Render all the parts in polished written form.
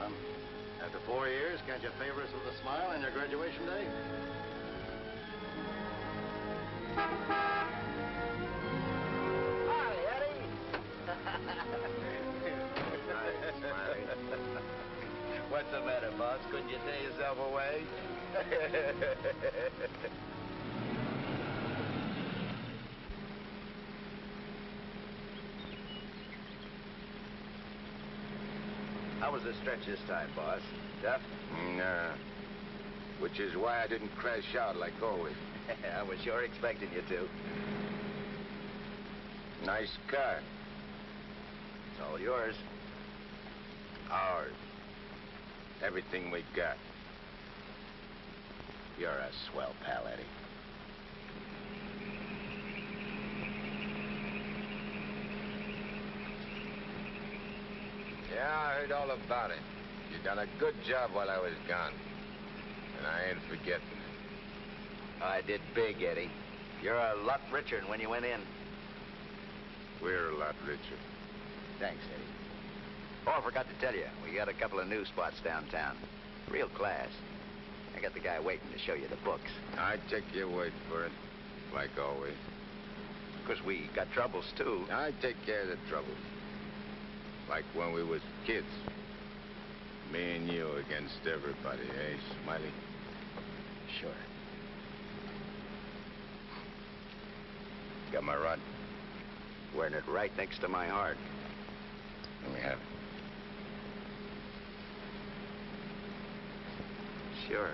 son. After 4 years, can't you favor us with a smile on your graduation day? Hi, Eddie. Hi, Smiley. What's the matter, boss? Couldn't you tear yourself away? How was the stretch this time, boss? Tough? Nah. Which is why I didn't crash out like always. I was sure expecting you to. Nice car. It's all yours. Ours. Everything we got. You're a swell pal, Eddie. Yeah, I heard all about it. You done a good job while I was gone. And I ain't forgetting it. I did big, Eddie. You're a lot richer than when you went in. We're a lot richer. Thanks, Eddie. Oh, I forgot to tell you, we got a couple of new spots downtown. Real class. I got the guy waiting to show you the books. I take your word for it, like always. Of course, we got troubles, too. I take care of the troubles. Like when we was kids. Me and you against everybody, eh, Smiley? Sure. Got my rod? Wearing it right next to my heart. Let me have it. Sure.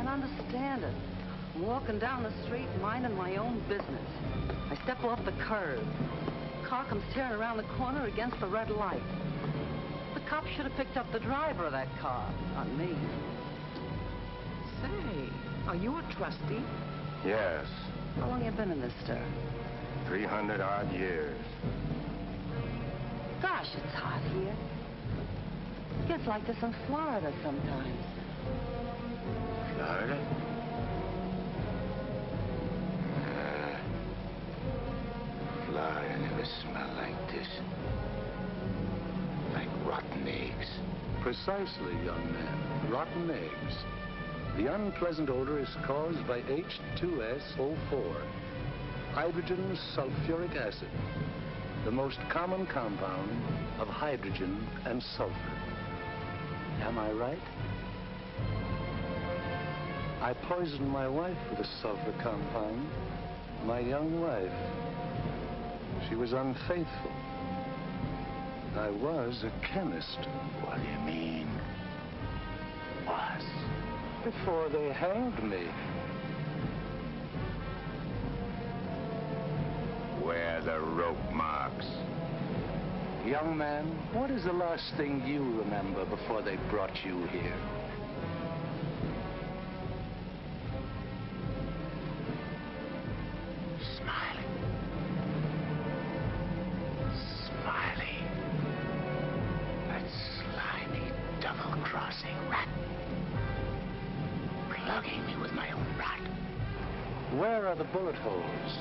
Understand it. I'm walking down the street minding my own business. I step off the curb. Car comes tearing around the corner against the red light. The cop should have picked up the driver of that car, not me. Say, are you a trustee? Yes. How long you been in this stir? 300 odd years. Gosh, it's hot here. Gets like this in Florida sometimes. Florida? Florida never smelled like this. Like rotten eggs. Precisely, young man. Rotten eggs. The unpleasant odor is caused by H2SO4, hydrogen sulfuric acid, the most common compound of hydrogen and sulfur. Am I right? I poisoned my wife with a sulfur compound. My young wife. She was unfaithful. I was a chemist. What do you mean? Was. Before they hanged me. Where are the rope marks? Young man, what is the last thing you remember before they brought you here? Smiley. Smiley. That slimy, double-crossing rat. Plugging me with my own rat. Where are the bullet holes?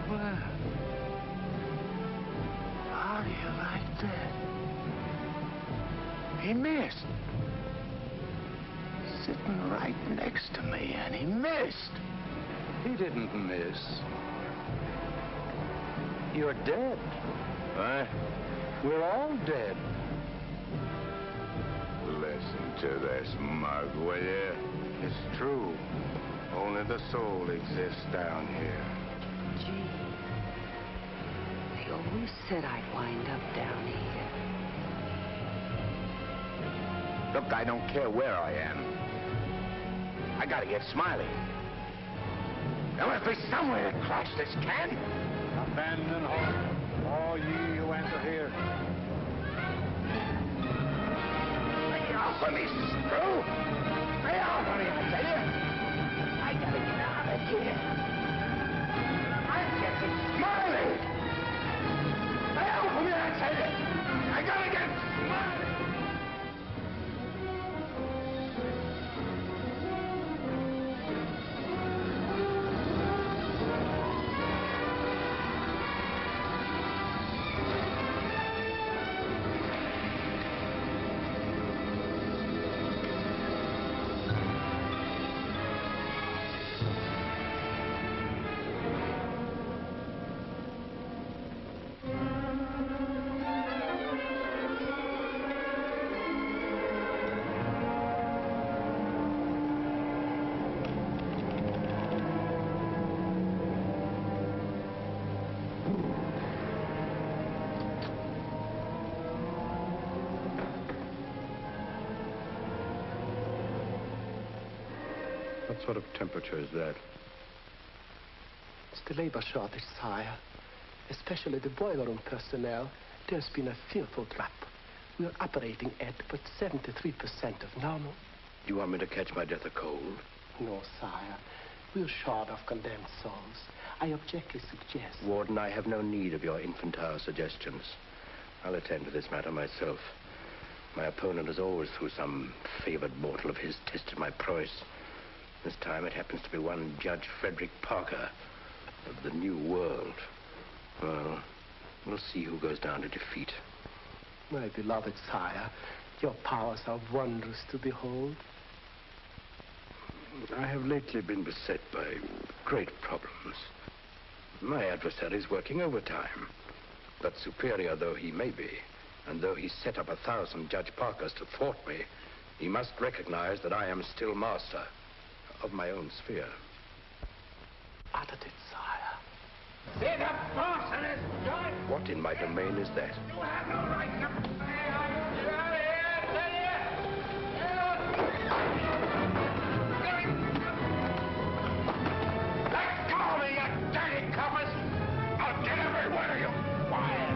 Where? Are you right there? He missed. Sitting right next to me, and he missed. He didn't miss. You're dead. What? We're all dead. Listen to this, mug, will you? It's true. Only the soul exists down here. Gee, they always said I'd wind up down here. Look, I don't care where I am. I gotta get Smiley. There must be some way to crash this can. Abandon hope, all ye who enter here. Lay off of me, screw! Lay off of me, I tell you! I gotta get out of here. I'm getting Smiley! Lay off of me, I tell you! I gotta get Smiley! What sort of temperature is that? It's the labor shortage, sire. Especially the boiler room personnel. There's been a fearful drop. We're operating at but 73% of normal. Do you want me to catch my death of cold? No, sire. We're short of condemned souls. I objectly suggest... Warden, I have no need of your infantile suggestions. I'll attend to this matter myself. My opponent has always, through some favored mortal of his, tested my prowess. This time it happens to be one Judge Frederick Parker of the New World. Well, we'll see who goes down to defeat. My beloved sire, your powers are wondrous to behold. I have lately been beset by great problems. My adversary is working overtime. But superior though he may be, and though he set up 1,000 Judge Parkers to thwart me, he must recognize that I am still master of my own sphere. Uttered it, sire. See the boss in his joint? What in my domain is that? You have no right to say I'm out of here, tell you! Let go of me, you dirty coppers! I'll get every one of you quiet!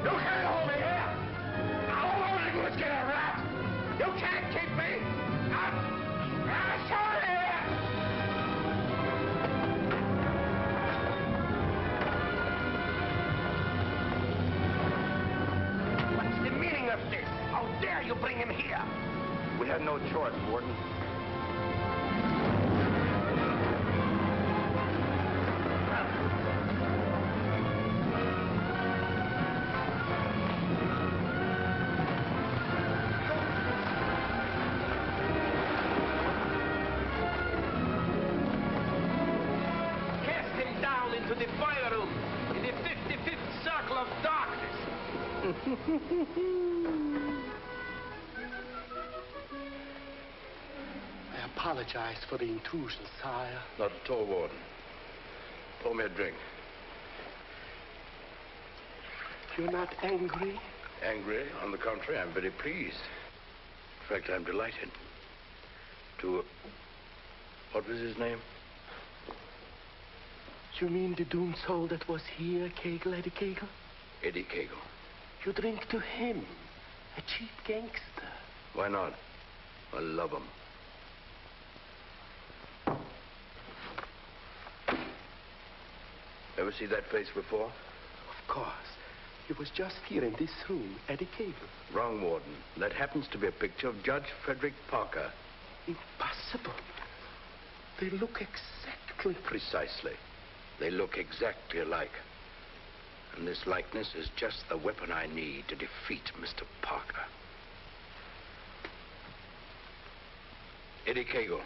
You can't hold me here! All I want to do is get a rat! You can't keep me! What's the meaning of this? How dare you bring him here? We had no choice, Warden. To the fire room in the 55th circle of darkness. I apologize for the intrusion, sire. Not at all, Warden. Pour me a drink. You're not angry? Angry? On the contrary, I'm very pleased. In fact, I'm delighted to What was his name? You mean the doomed soul that was here, Kegel, Eddie Kegel? Eddie Kegel. You drink to him, a cheap gangster. Why not? I love him. Ever see that face before? Of course. He was just here in this room, Eddie Kegel. Wrong, Warden. That happens to be a picture of Judge Frederick Parker. Impossible. They look exactly... Precisely. They look exactly alike. And this likeness is just the weapon I need to defeat Mr. Parker. Eddie Kegel.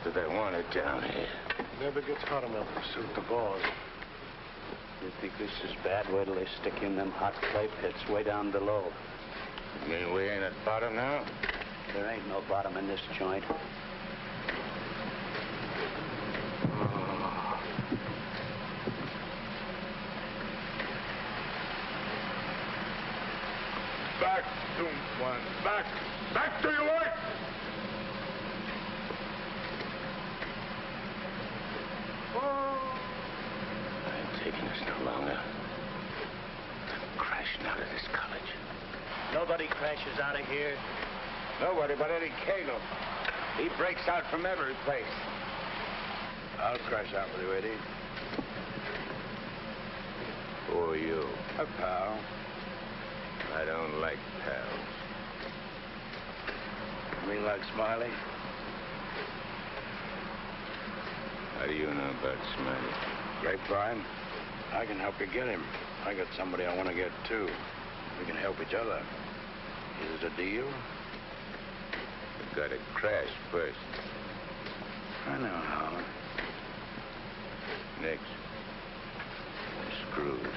Do they want it down here? Never gets hot enough to suit the boss. You think this is bad? Wait till they stick you in them hot clay pits way down below. You mean we ain't at bottom now? There ain't no bottom in this joint. Back, doomed one. Back! Back to your work! I ain't taking this no longer. I'm crashing out of this college. Nobody crashes out of here. Nobody but Eddie Kegel. He breaks out from every place. I'll crash out with you, Eddie. Who are you? A pal. I don't like pals. You mean like Smiley? How do you know about Smiley? Grapevine. I can help you get him. I got somebody I want to get, too. We can help each other. Is it a deal? You gotta crash first. I know how. Next. We're screwed.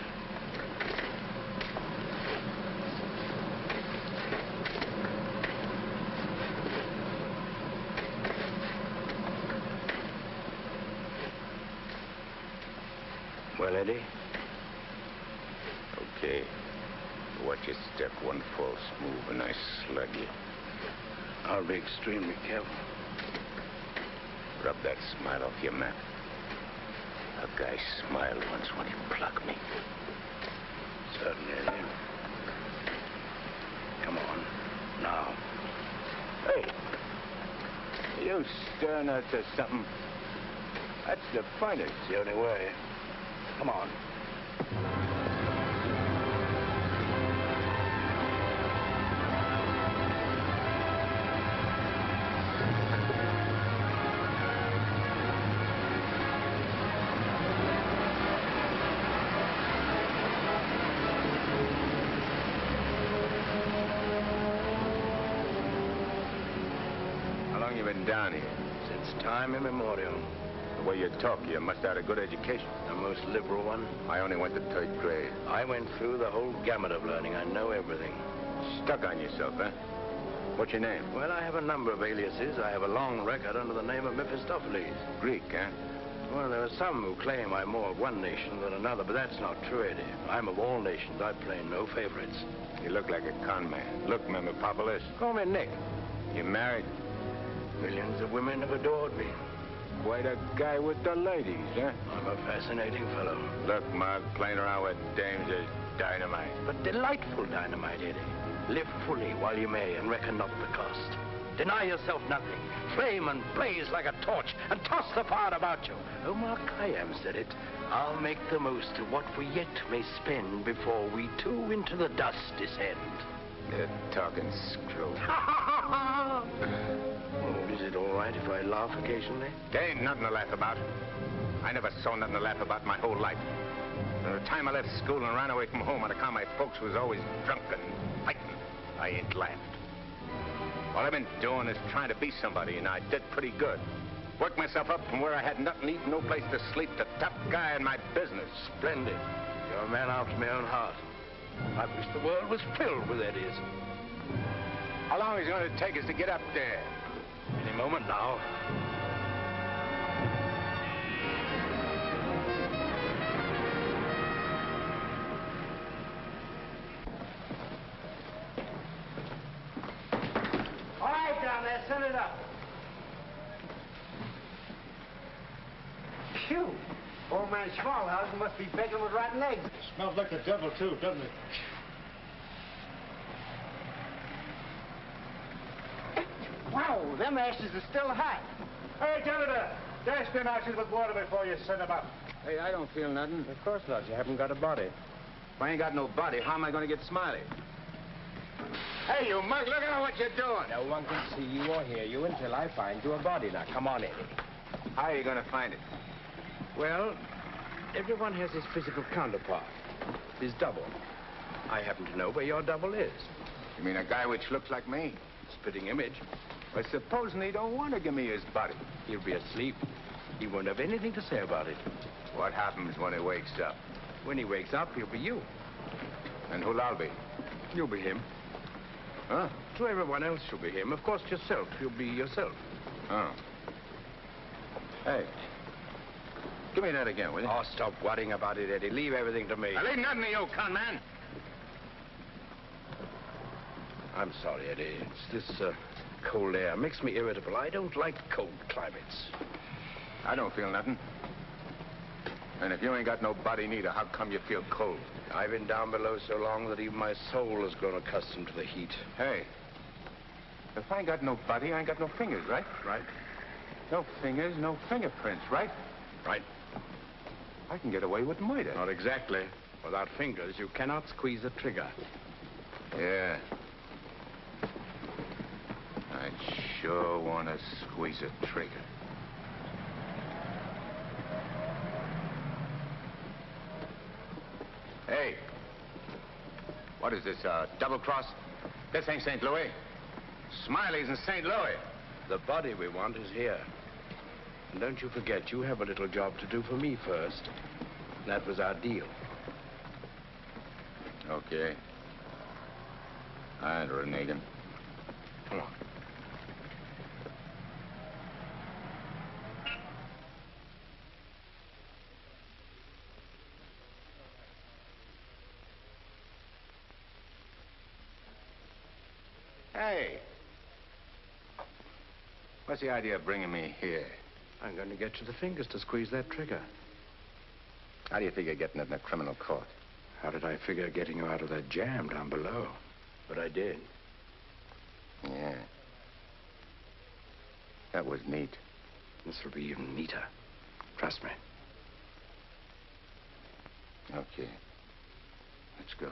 Well, Eddie? Okay. Watch your step. One false move and I slug you. I'll be extremely careful. Rub that smile off your map. A guy smiled once when he plugged me. Certainly, Eddie. Come on. Now. Hey! You stirring us to something? That's the fun. It's the only way. Come on. How long you been down here? Since time immemorial. The way you talk, you must have had a good education. The most liberal one. I only went to 3rd grade. I went through the whole gamut of learning. I know everything. Stuck on yourself, huh? What's your name? Well, I have a number of aliases. I have a long record under the name of Mephistopheles. Greek, huh? Well, there are some who claim I'm more of one nation than another, but that's not true, Eddie. I'm of all nations. I play no favorites. You look like a con man. Look, Mephistopheles. Call me Nick. You married? Millions of women have adored me. Quite a guy with the ladies, huh? I'm a fascinating fellow. Look, Mark, playing around with dames is dynamite. But delightful dynamite, Eddie. Live fully while you may and reckon not the cost. Deny yourself nothing. Flame and blaze like a torch and toss the fire about you. Omar Khayyam said it. I'll make the most of what we yet may spend before we too into the dust descend. You're talking screw. Oh, is it all right if I laugh occasionally? There ain't nothing to laugh about. I never saw nothing to laugh about my whole life. From the time I left school and ran away from home on account my folks was always drunk and fighting, I ain't laughed. All I've been doing is trying to be somebody, and I did pretty good. Worked myself up from where I had nothing to eat, no place to sleep, to top guy in my business. Splendid. You're a man after my own heart. I wish the world was filled with Eddies. How long is it going to take us to get up there? Any moment now. All right, down there, send it up. Phew. Old man Schmalhausen must be begging with rotten eggs. Smells like the devil, too, doesn't it? Wow, them ashes are still hot. Hey, janitor, dash them ashes with water before you send them up. Hey, I don't feel nothing. Of course not. You haven't got a body. If I ain't got no body, how am I going to get Smiley? Hey, you mug, look at what you're doing. No one can see you or hear you until I find you a body. Now, come on, Eddie. How are you going to find it? Well, everyone has his physical counterpart, his double. I happen to know where your double is. You mean a guy which looks like me? Spitting image. Well, supposing he don't want to give me his body. He'll be asleep. He won't have anything to say about it. What happens when he wakes up? When he wakes up, he'll be you. And who'll I be? You'll be him. Huh? To everyone else, you'll be him. Of course, yourself. You'll be yourself. Oh. Hey. Give me that again, will you? Oh, stop worrying about it, Eddie. Leave everything to me. I leave nothing to you, con man. I'm sorry, Eddie. It's this cold air. Makes me irritable. I don't like cold climates. I don't feel nothing. And if you ain't got no body neither, how come you feel cold? I've been down below so long that even my soul has grown accustomed to the heat. Hey, if I ain't got no body, I ain't got no fingers, right? Right. No fingers, no fingerprints, right? Right. I can get away with murder. Not exactly. Without fingers, you cannot squeeze a trigger. Yeah. I sure want to squeeze a trigger. Hey. What is this, double cross? This ain't St. Louis. Smiley's in St. Louis. The body we want is here. And don't you forget, you have a little job to do for me first. That was our deal. Okay. I ain't reneging. Come on. Hey. What's the idea of bringing me here? I'm going to get you the fingers to squeeze that trigger. How do you figure getting it in a criminal court? How did I figure getting you out of that jam down below? But I did. Yeah. That was neat. This will be even neater. Trust me. Okay. Let's go.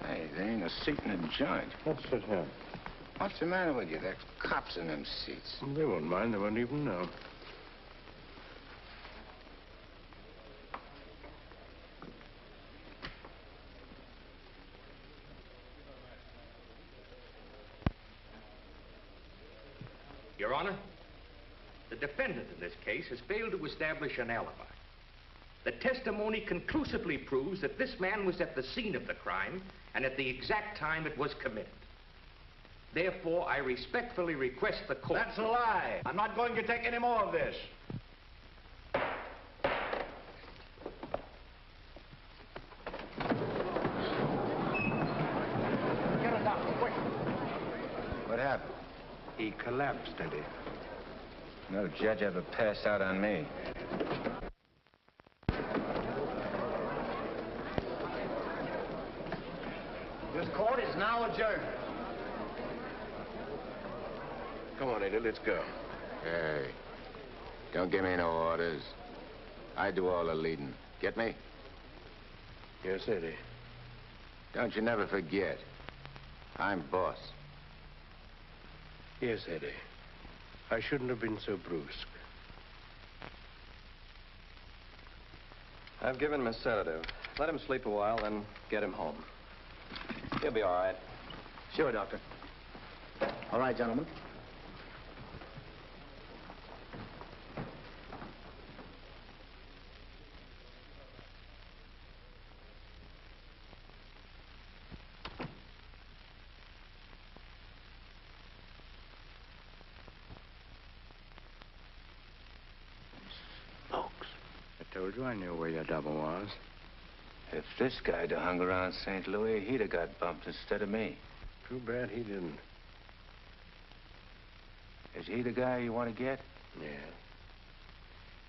Hey, there ain't a seat in the joint. Let's sit here. What's the matter with you? There's cops in them seats. They won't mind. They won't even know. Your Honor, the defendant in this case has failed to establish an alibi. The testimony conclusively proves that this man was at the scene of the crime and at the exact time it was committed. Therefore, I respectfully request the court... That's a lie. I'm not going to take any more of this. Get a doctor, quick. What happened? He collapsed, Eddie. No judge ever passed out on me. This court is now adjourned. Come on, Eddie, let's go. Hey, don't give me no orders. I do all the leading. Get me? Yes, Eddie. Don't you never forget. I'm boss. Yes, Eddie. I shouldn't have been so brusque. I've given him a sedative. Let him sleep a while, then get him home. He'll be all right. Sure, Doctor. All right, gentlemen. I told you I knew where your double was. If this guy'd have hung around St. Louis, he'd have got bumped instead of me. Too bad he didn't. Is he the guy you want to get? Yeah.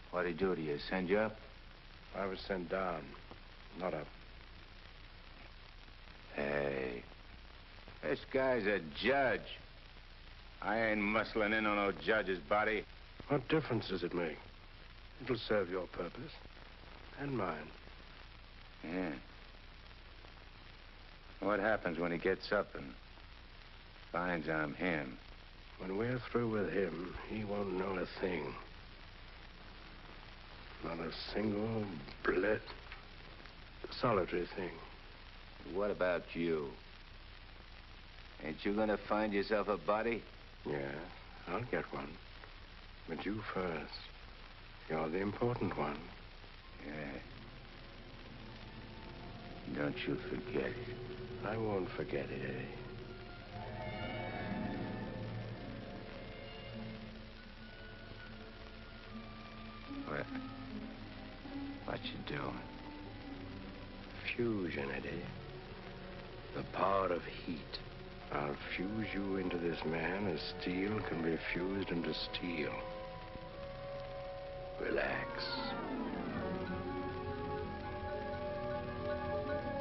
What'd he do to you? Send you up? I was sent down, not up. Hey, this guy's a judge. I ain't muscling in on no judge's body. What difference does it make? It'll serve your purpose. And mine. Yeah. What happens when he gets up and finds I'm him? When we're through with him, he won't know a thing. Not a single solitary thing. What about you? Ain't you gonna find yourself a body? Yeah, I'll get one. But you first. You're the important one. Yeah. Don't you forget it. I won't forget it, eh? What you doing? Fusion, Eddie. The power of heat. I'll fuse you into this man as steel can be fused into steel. Relax.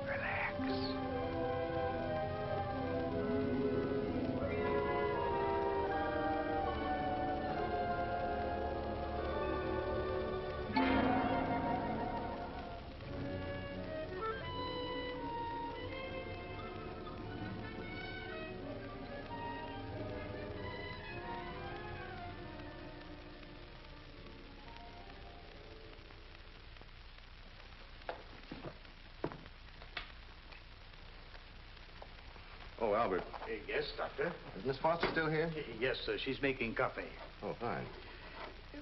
Relax. Oh, Albert. Yes, Doctor? Is Miss Foster still here? Yes, sir. She's making coffee. Oh, fine.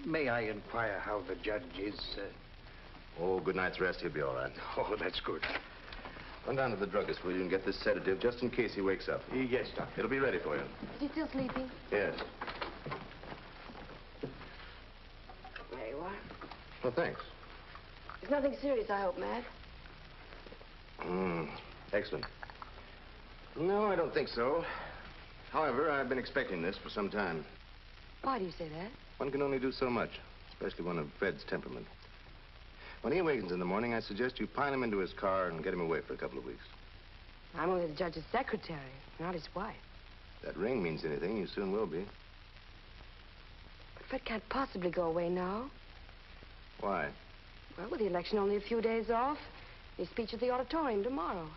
May I inquire how the judge is? Oh, good night's rest. He'll be all right. Oh, that's good. Run down to the druggist, will you, and get this sedative just in case he wakes up. Yes, Doctor. It'll be ready for you. Is he still sleeping? Yes. There you are. Well, thanks. It's nothing serious, I hope, Matt. Excellent. No, I don't think so. However, I've been expecting this for some time. Why do you say that? One can only do so much, especially one of Fred's temperament. When he awakens in the morning, I suggest you pile him into his car and get him away for a couple of weeks. I'm only the judge's secretary, not his wife. If that ring means anything, you soon will be. But Fred can't possibly go away now. Why? Well, with the election only a few days off, his speech at the auditorium tomorrow.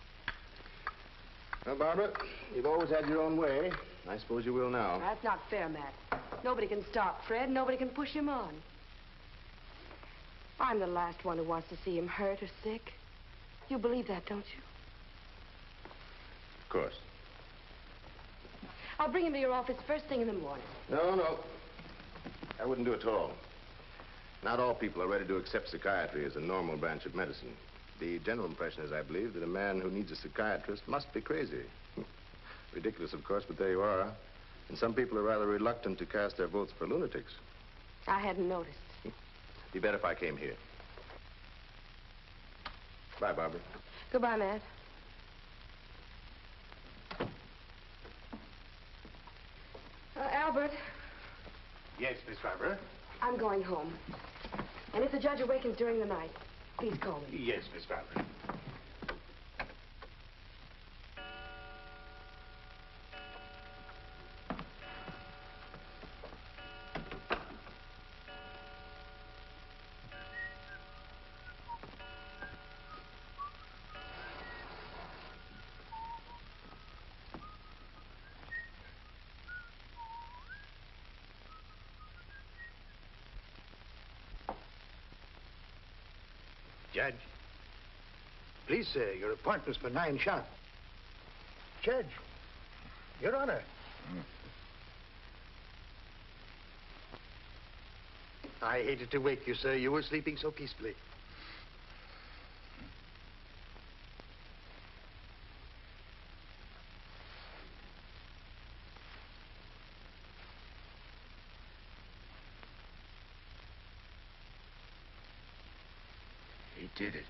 Well, Barbara, you've always had your own way. I suppose you will now. That's not fair, Matt. Nobody can stop Fred. Nobody can push him on. I'm the last one who wants to see him hurt or sick. You believe that, don't you? Of course. I'll bring him to your office first thing in the morning. No. I wouldn't do it at all. Not all people are ready to accept psychiatry as a normal branch of medicine. The general impression is, I believe, that a man who needs a psychiatrist must be crazy. Ridiculous, of course, but there you are. And some people are rather reluctant to cast their votes for lunatics. I hadn't noticed. Be better if I came here. Bye, Barbara. Goodbye, Matt. Albert, Yes, Miss Barbara? I'm going home. And if the judge awakens during the night, please call me. Yes, Miss Barbara. Judge. Please, sir, your appointment's for 9 sharp. Judge. Your Honor. I hated to wake you, sir. You were sleeping so peacefully. He did it.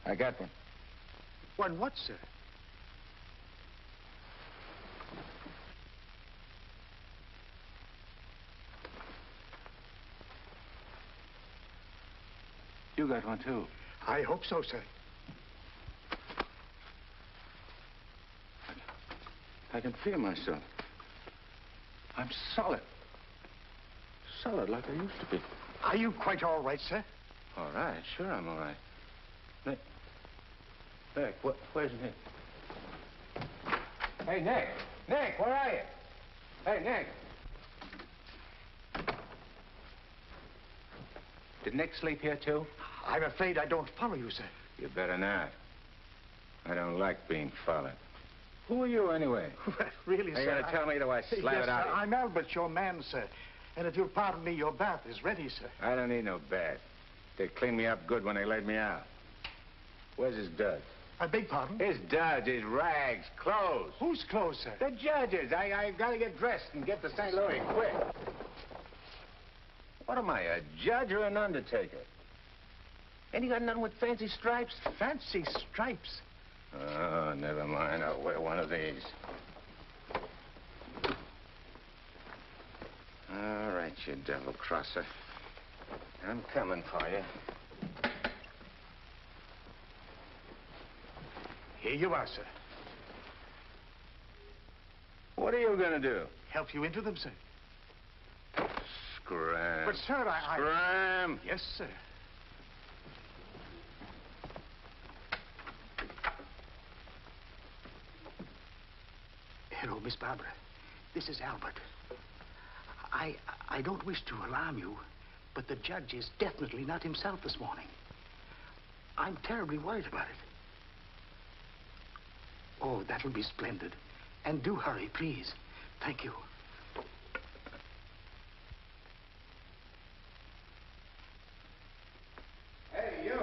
I got one. One what, sir? You got one, too. I hope so, sir. I can feel myself. I'm solid. Solid like I used to be. Are you quite all right, sir? All right, sure I'm all right. Nick. Nick, where's Nick? Hey, Nick! Nick, where are you? Hey, Nick! Did Nick sleep here, too? I'm afraid I don't follow you, sir. You better not. I don't like being followed. Who are you, anyway? Really, sir? You gotta tell me, do I slam yes, it out sir, of you? I'm Albert, your man, sir. And if you'll pardon me, your bath is ready, sir. I don't need no bath. They cleaned me up good when they laid me out. Where's his duds? I beg pardon? His duds, his rags, clothes. Whose clothes, sir? The judge's. I gotta get dressed and get to St. Louis, quick. What am I, a judge or an undertaker? Ain't you got nothing with fancy stripes? Fancy stripes? Oh, never mind. I'll wear one of these. All right, you double-crosser. I'm coming for you. Here you are, sir. What are you gonna do? Help you into them, sir. Scram. But, sir, Scram! Yes, sir. Hello, Miss Barbara. This is Albert. I don't wish to alarm you, but the judge is definitely not himself this morning. I'm terribly worried about it. Oh, that'll be splendid. And do hurry, please. Thank you. Hey, you!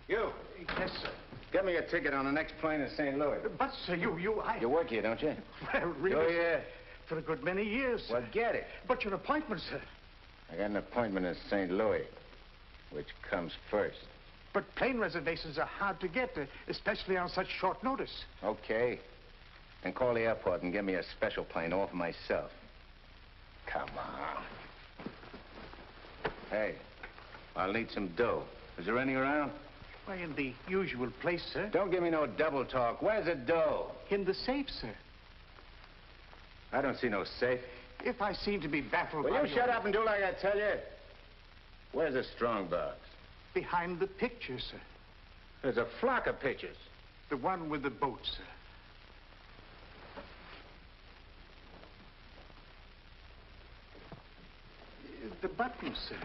You! Yes, sir. Get me a ticket on the next plane to St. Louis. But, sir, You work here, don't you? Well, really, Oh, yeah. for a good many years, sir. Well, get it. But your appointment, sir. I got an appointment in St. Louis. Which comes first? But plane reservations are hard to get, especially on such short notice. Okay. Then call the airport and get me a special plane all for myself. Come on. Hey, I'll need some dough. Is there any around? Why, in the usual place, sir. Don't give me no double talk. Where's the dough? In the safe, sir. I don't see no safe. If I seem to be baffled Will by you shut up and do like I tell you? Where's the strong box? Behind the picture, sir. There's a flock of pictures. The one with the boat, sir. The button, sir.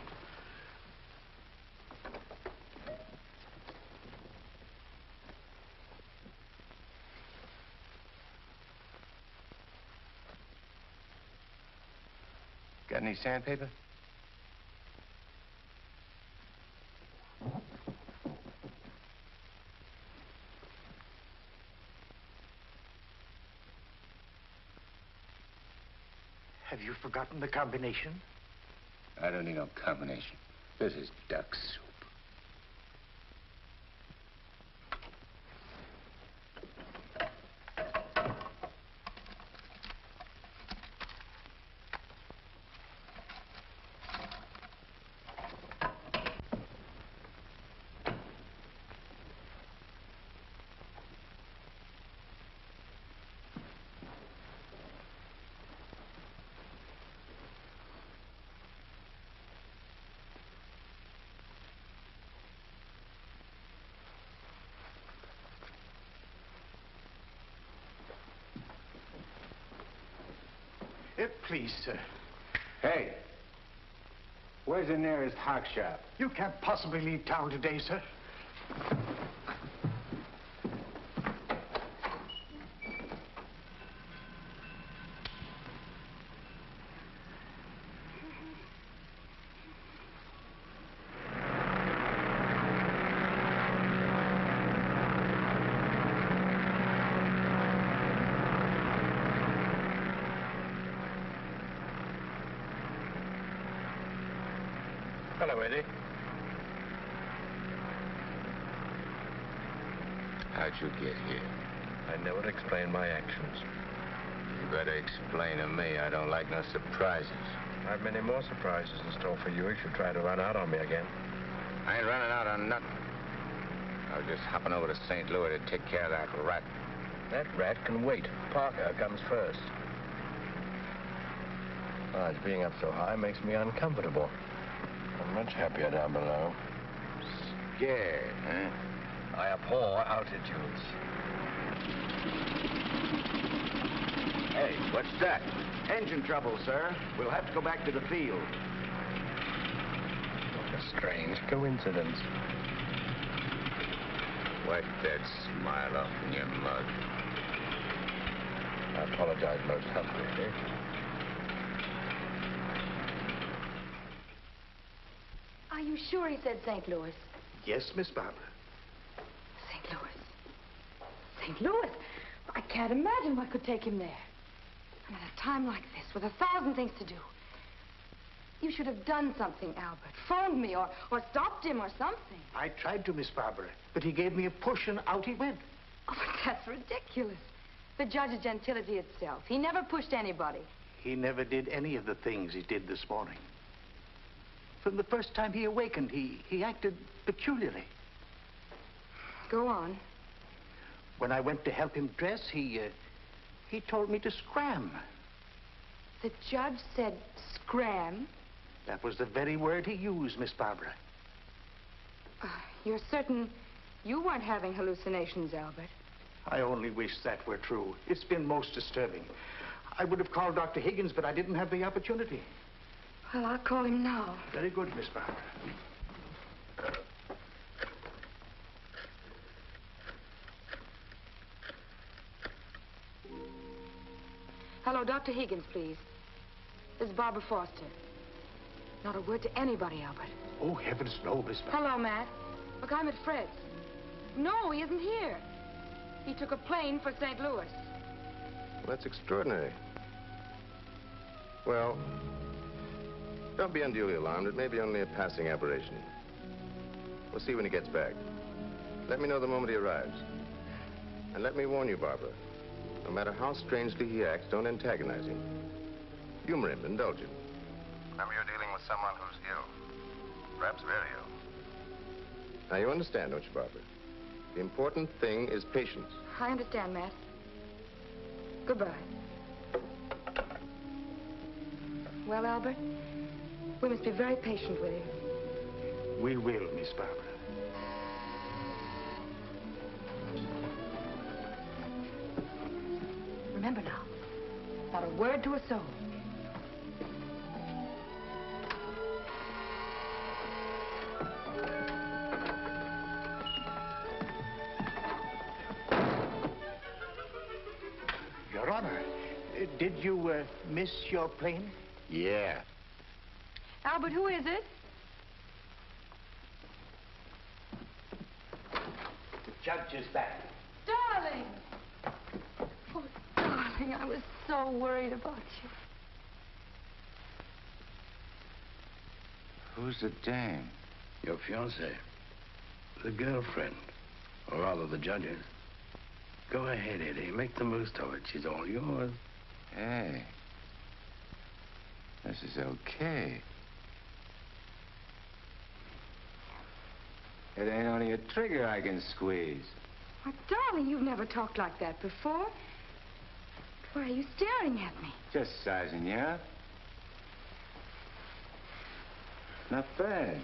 Got any sandpaper? Have you forgotten the combination? I don't need no combination. This is duck soup. Please, sir. Hey, where's the nearest hock shop? You can't possibly leave town today, sir. Hello, Eddie. How'd you get here? I never explain my actions. You better explain to me. I don't like no surprises. I have many more surprises in store for you if you try to run out on me again. I ain't running out on nothing. I was just hopping over to St. Louis to take care of that rat. That rat can wait. Parker comes first. Besides, being up so high makes me uncomfortable. I'm much happier down below. Scared, huh? I abhor altitudes. Hey, what's that? Engine trouble, sir. We'll have to go back to the field. What a strange coincidence. Wipe that smile off in your mug. I apologize most humbly, Eddie. Are you sure he said St. Louis? Yes, Miss Barbara. St. Louis. St. Louis? I can't imagine what could take him there. And at a time like this, with 1,000 things to do. You should have done something, Albert. Phoned me or stopped him or something. I tried to, Miss Barbara, but he gave me a push and out he went. Oh, but that's ridiculous. The judge is gentility itself. He never pushed anybody. He never did any of the things he did this morning. From the first time he awakened, he acted peculiarly. Go on. When I went to help him dress, he told me to scram. The judge said scram? That was the very word he used, Miss Barbara. You're certain you weren't having hallucinations, Albert? I only wish that were true. It's been most disturbing. I would have called Dr. Higgins, but I didn't have the opportunity. Well, I'll call him now. Very good, Miss Barbara. Hello, Dr. Higgins, please. This is Barbara Foster. Not a word to anybody, Albert. Oh, heavens, no, Miss Barbara. Hello, Matt. Look, I'm at Fred's. No, he isn't here. He took a plane for St. Louis. Well, that's extraordinary. Well, don't be unduly alarmed. It may be only a passing aberration. We'll see when he gets back. Let me know the moment he arrives. And let me warn you, Barbara. No matter how strangely he acts, don't antagonize him. Humor him, indulge him. Remember, you're dealing with someone who's ill. Perhaps very ill. Now, you understand, don't you, Barbara? The important thing is patience. I understand, Matt. Goodbye. Well, Albert, we must be very patient with him. We will, Miss Barbara. Remember now, not a word to a soul. Your Honor, did you miss your plane? Yeah. Albert, who is it? The judge is back. Darling! Oh, darling, I was so worried about you. Who's the dame? Your fiancée. The girlfriend. Or rather, the judge's. Go ahead, Eddie. Make the most of it. She's all yours. Hey. This is okay. It ain't only a trigger I can squeeze. Why, darling, you've never talked like that before. Why are you staring at me? Just sizing you up. Not bad.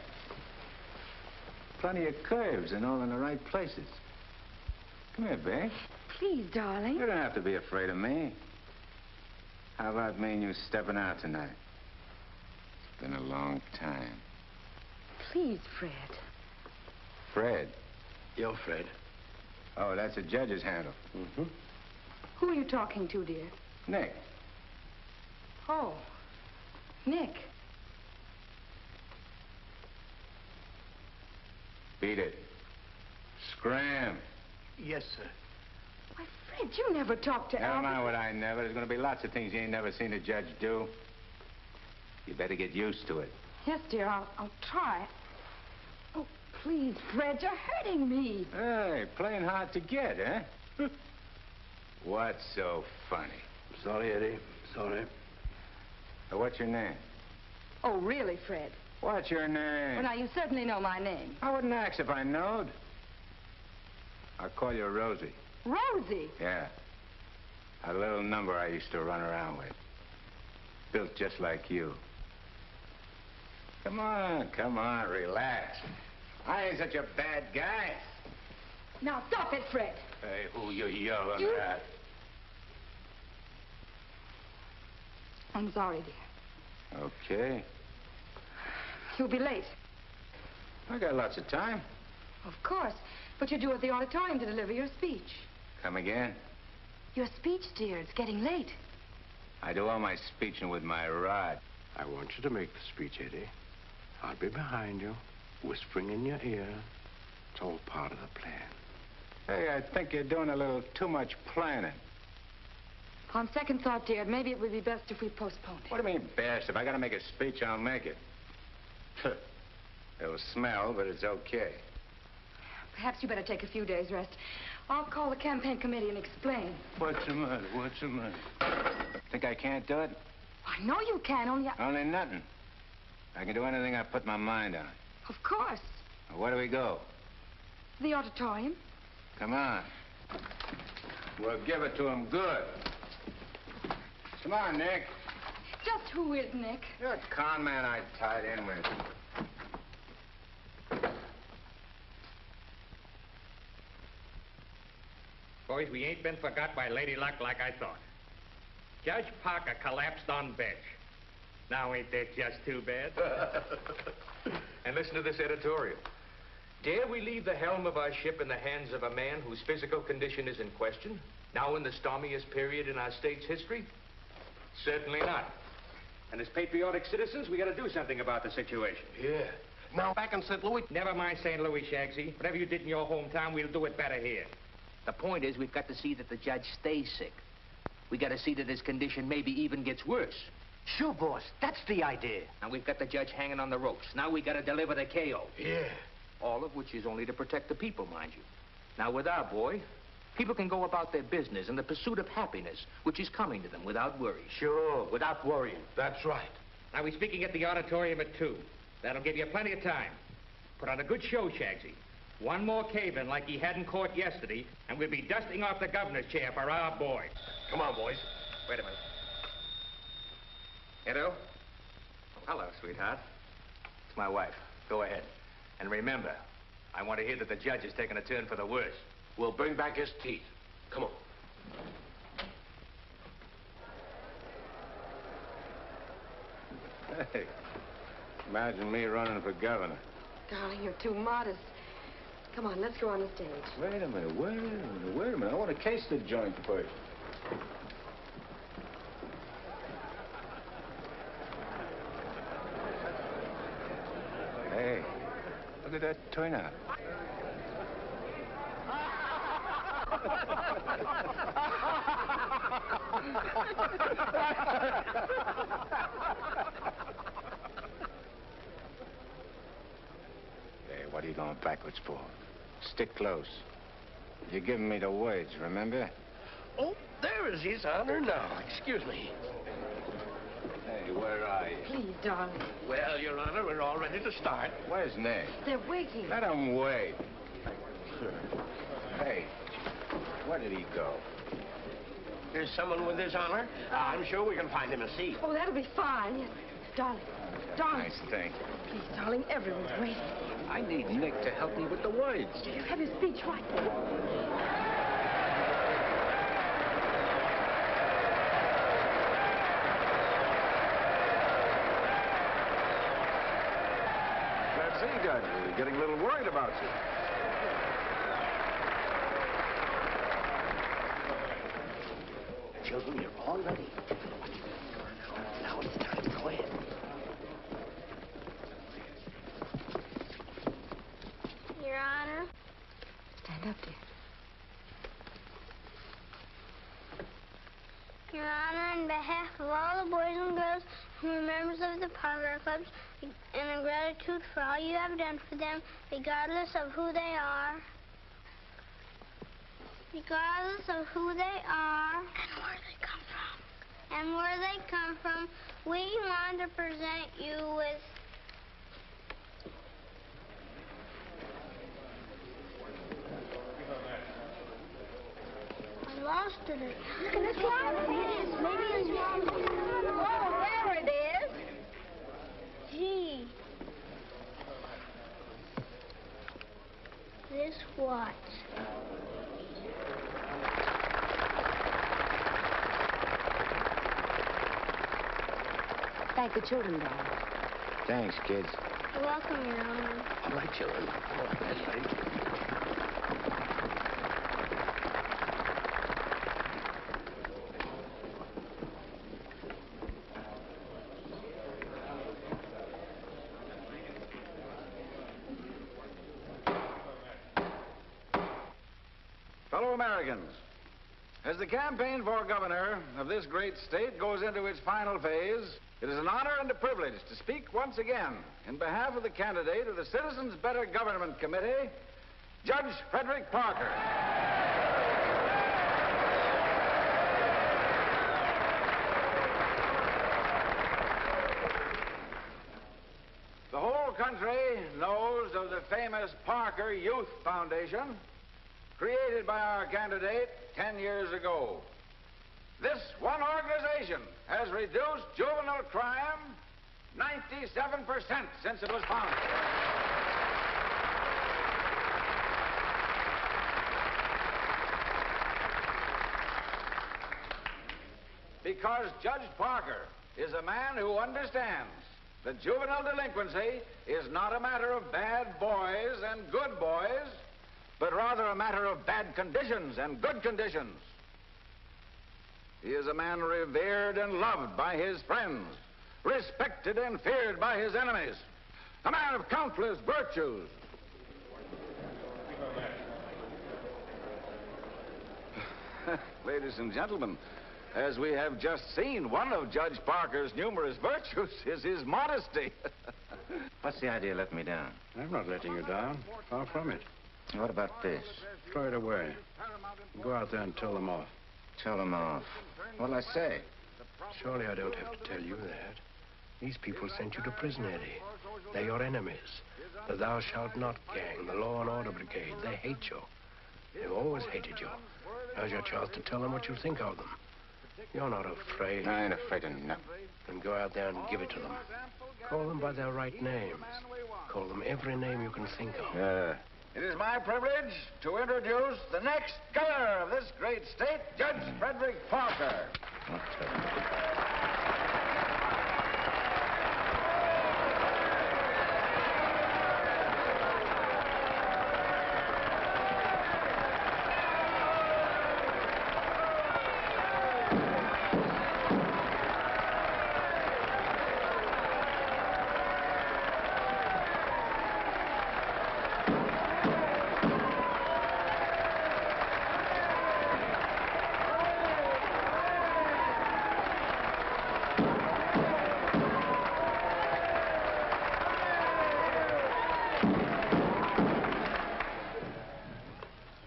Plenty of curves and all in the right places. Come here, babe. Please, darling. You don't have to be afraid of me. How about me and you stepping out tonight? It's been a long time. Please, Fred. Fred? You're Fred. Oh, that's a judge's handle. Mm-hmm. Who are you talking to, dear? Nick. Oh, Nick. Beat it. Scram. Yes, sir. Why, Fred, you never talked to Never Albert. mind what I never. There's going to be lots of things you ain't never seen a judge do. You better get used to it. Yes, dear, I'll try. Oh, please, Fred, you're hurting me. Hey, playing hard to get, eh? What's so funny? Sorry, Eddie. Sorry. What's your name? Oh, really, Fred? What's your name? Well, now, you certainly know my name. I wouldn't ask if I knowed. I'll call you Rosie. Rosie? Yeah. A little number I used to run around with. Built just like you. Come on, relax. I ain't such a bad guy. Now, stop it, Fred. Hey, who you yelling at? I'm sorry, dear. Okay. You'll be late. I got lots of time. Of course. But you're due at the auditorium to deliver your speech. Come again? Your speech, dear. It's getting late. I do all my speeching with my rod. I want you to make the speech, Eddie. I'll be behind you, whispering in your ear. It's all part of the plan. Hey, I think you're doing a little too much planning. On second thought, dear, maybe it would be best if we postponed it. What do you mean, best? If I gotta make a speech, I'll make it. It'll smell, but it's okay. Perhaps you better take a few days' rest. I'll call the campaign committee and explain. What's the matter? What's the matter? Think I can't do it? I know you can, Only nothing. I can do anything I put my mind on. Of course. Now, where do we go? The auditorium. Come on. We'll give it to him good. Come on, Nick. Just who is Nick? You're a con man I tied in with. Boys, we ain't been forgot by Lady Luck like I thought. Judge Parker collapsed on bench. Now ain't that just too bad? And listen to this editorial. Dare we leave the helm of our ship in the hands of a man whose physical condition is in question, now in the stormiest period in our state's history? Certainly not. And as patriotic citizens, we gotta do something about the situation. Yeah. Now, back in St. Louis... Never mind St. Louis, Shagsy. Whatever you did in your hometown, we'll do it better here. The point is, we've got to see that the judge stays sick. We got to see that his condition maybe even gets worse. Sure, boss. That's the idea. And we've got the judge hanging on the ropes. Now we got to deliver the KO. Yeah. All of which is only to protect the people, mind you. Now, with our boy, people can go about their business in the pursuit of happiness, which is coming to them without worry. Sure, without worrying. That's right. Now, we're speaking at the auditorium at 2. That'll give you plenty of time. Put on a good show, Shagsy. One more cave-in like he had in court yesterday, and we'll be dusting off the governor's chair for our boy. Come on, boys. Wait a minute. Edo? Hello, sweetheart. It's my wife. Go ahead. And remember, I want to hear that the judge has taken a turn for the worse. We'll bring back his teeth. Come on. Hey, imagine me running for governor. Darling, you're too modest. Come on, let's go on the stage. Wait a minute. I want to case the joint first. Hey, look at that turnout. Hey, what are you going backwards for? Stick close. You're giving me the words, remember? Oh, there is His Honor now. Excuse me. Hey, where are you? Please, darling. Well, Your Honor, we're all ready to start. Where's Nick? They're waiting. Let him wait. Hey, where did he go? There's someone with His Honor. I'm sure we can find him a seat. Oh, that'll be fine. Yes. Darling. Darling. Nice thing. Please, darling, everyone's waiting. I need Nick to help me with the words. You have your speech right there. See, Judge, we're getting a little worried about you. Children, you're all ready. Now it's time. Go ahead. Your Honor. Stand up, dear. Your Honor, on behalf of all the boys and girls who are members of the Parlor Clubs, and in gratitude for all you have done for them, regardless of who they are. Regardless of who they are. And where they come from. And where they come from, we want to present you with... I lost it. Look at this one. Maybe it's wrong. Oh, there it is. Gee. This what? Thank the children, Dad. Thanks, kids. You're welcome, Your Honor. All right, children. Go to bed, buddy. Fellow Americans, as the campaign for governor of this great state goes into its final phase, it is an honor and a privilege to speak once again in behalf of the candidate of the Citizens Better Government Committee, Judge Frederick Parker. The whole country knows of the famous Parker Youth Foundation, created by our candidate 10 years ago. This one organization has reduced juvenile crime 97% since it was founded. Because Judge Parker is a man who understands that juvenile delinquency is not a matter of bad boys and good boys, but rather a matter of bad conditions and good conditions. He is a man revered and loved by his friends, respected and feared by his enemies, a man of countless virtues. Ladies and gentlemen, as we have just seen, one of Judge Parker's numerous virtues is his modesty. What's the idea of letting me down? I'm not letting you down. Far from it. What about this? Throw it away. Go out there and tell them off. Tell them off. What'll I say? Surely I don't have to tell you that. These people sent you to prison, Eddie. They're your enemies. The Thou Shalt Not gang, the Law and Order Brigade. They hate you. They've always hated you. Now's your chance to tell them what you think of them. You're not afraid. I ain't afraid of nothing. Then go out there and give it to them. Call them by their right names. Call them every name you can think of. It is my privilege to introduce the next governor of this great state, Judge Frederick Parker.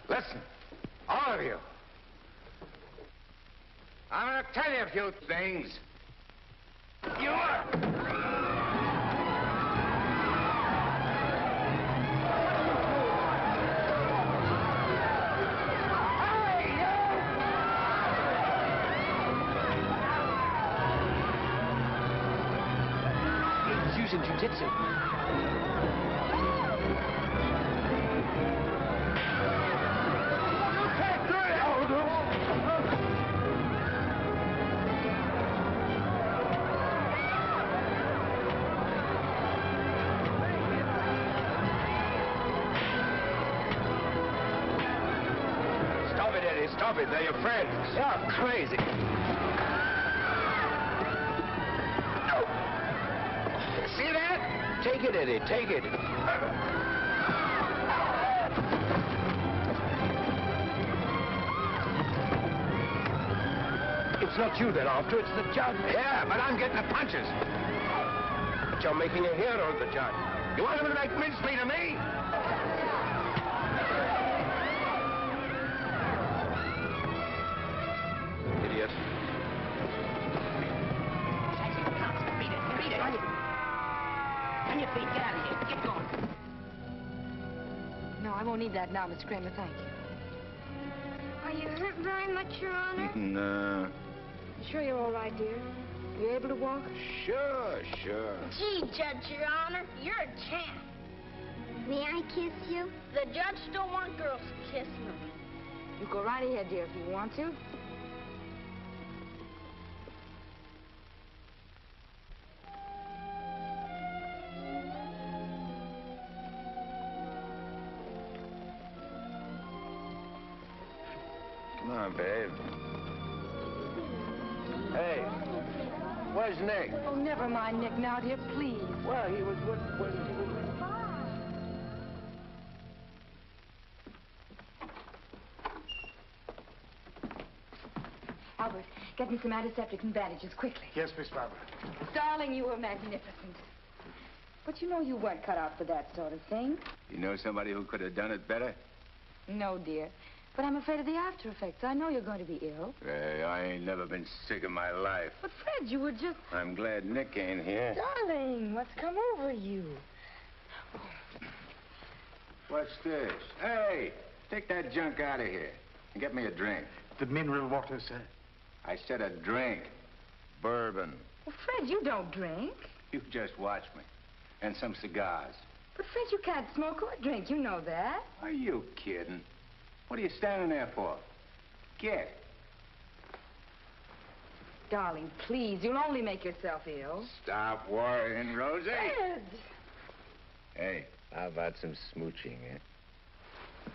Listen, all of you. I'm going to tell you a few things. You are... He's using jiu-jitsu. Stop it, they're your friends. You're crazy. See that? Take it, Eddie, take it. It's not you they're after, it's the judge. Yeah, but I'm getting the punches. The you're making a hero of the judge. You want him to make mincemeat of me? Idiot. Beat it. On your feet. Get out of here. Get going. No, I won't need that now, Miss Kramer. Thank you. Are you hurt very much, Your Honor? No. You sure you're all right, dear? You able to walk? Sure. Gee, Judge, Your Honor, you're a champ. May I kiss you? The judge don't want girls kissing him. You go right ahead, dear, if you want to. Come on, babe. Hey, where's Nick? Oh, never mind Nick now, dear, please. Well, he was with... Albert, get me some antiseptic and bandages, quickly. Yes, Miss Barbara. Darling, you were magnificent. But you know you weren't cut out for that sort of thing. You know somebody who could have done it better? No, dear. But I'm afraid of the after effects. I know you're going to be ill. Hey, I ain't never been sick in my life. But, Fred, you were just... I'm glad Nick ain't here. Darling, what's come over you? What's this? Hey, take that junk out of here and get me a drink. The mineral water, sir. I said a drink. Bourbon. Well, Fred, you don't drink. You just watch me. And some cigars. But, Fred, you can't smoke or drink. You know that. Are you kidding? What are you standing there for? Get. Darling, please. You'll only make yourself ill. Stop worrying, Rosie. Fred! Hey, how about some smooching, eh?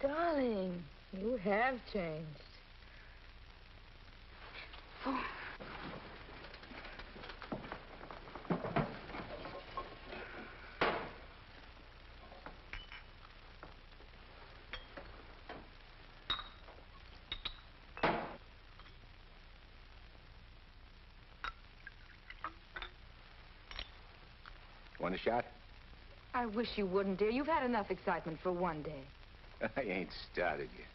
Darling, you have changed. Oh. Want a shot? I wish you wouldn't, dear. You've had enough excitement for one day. I ain't started yet.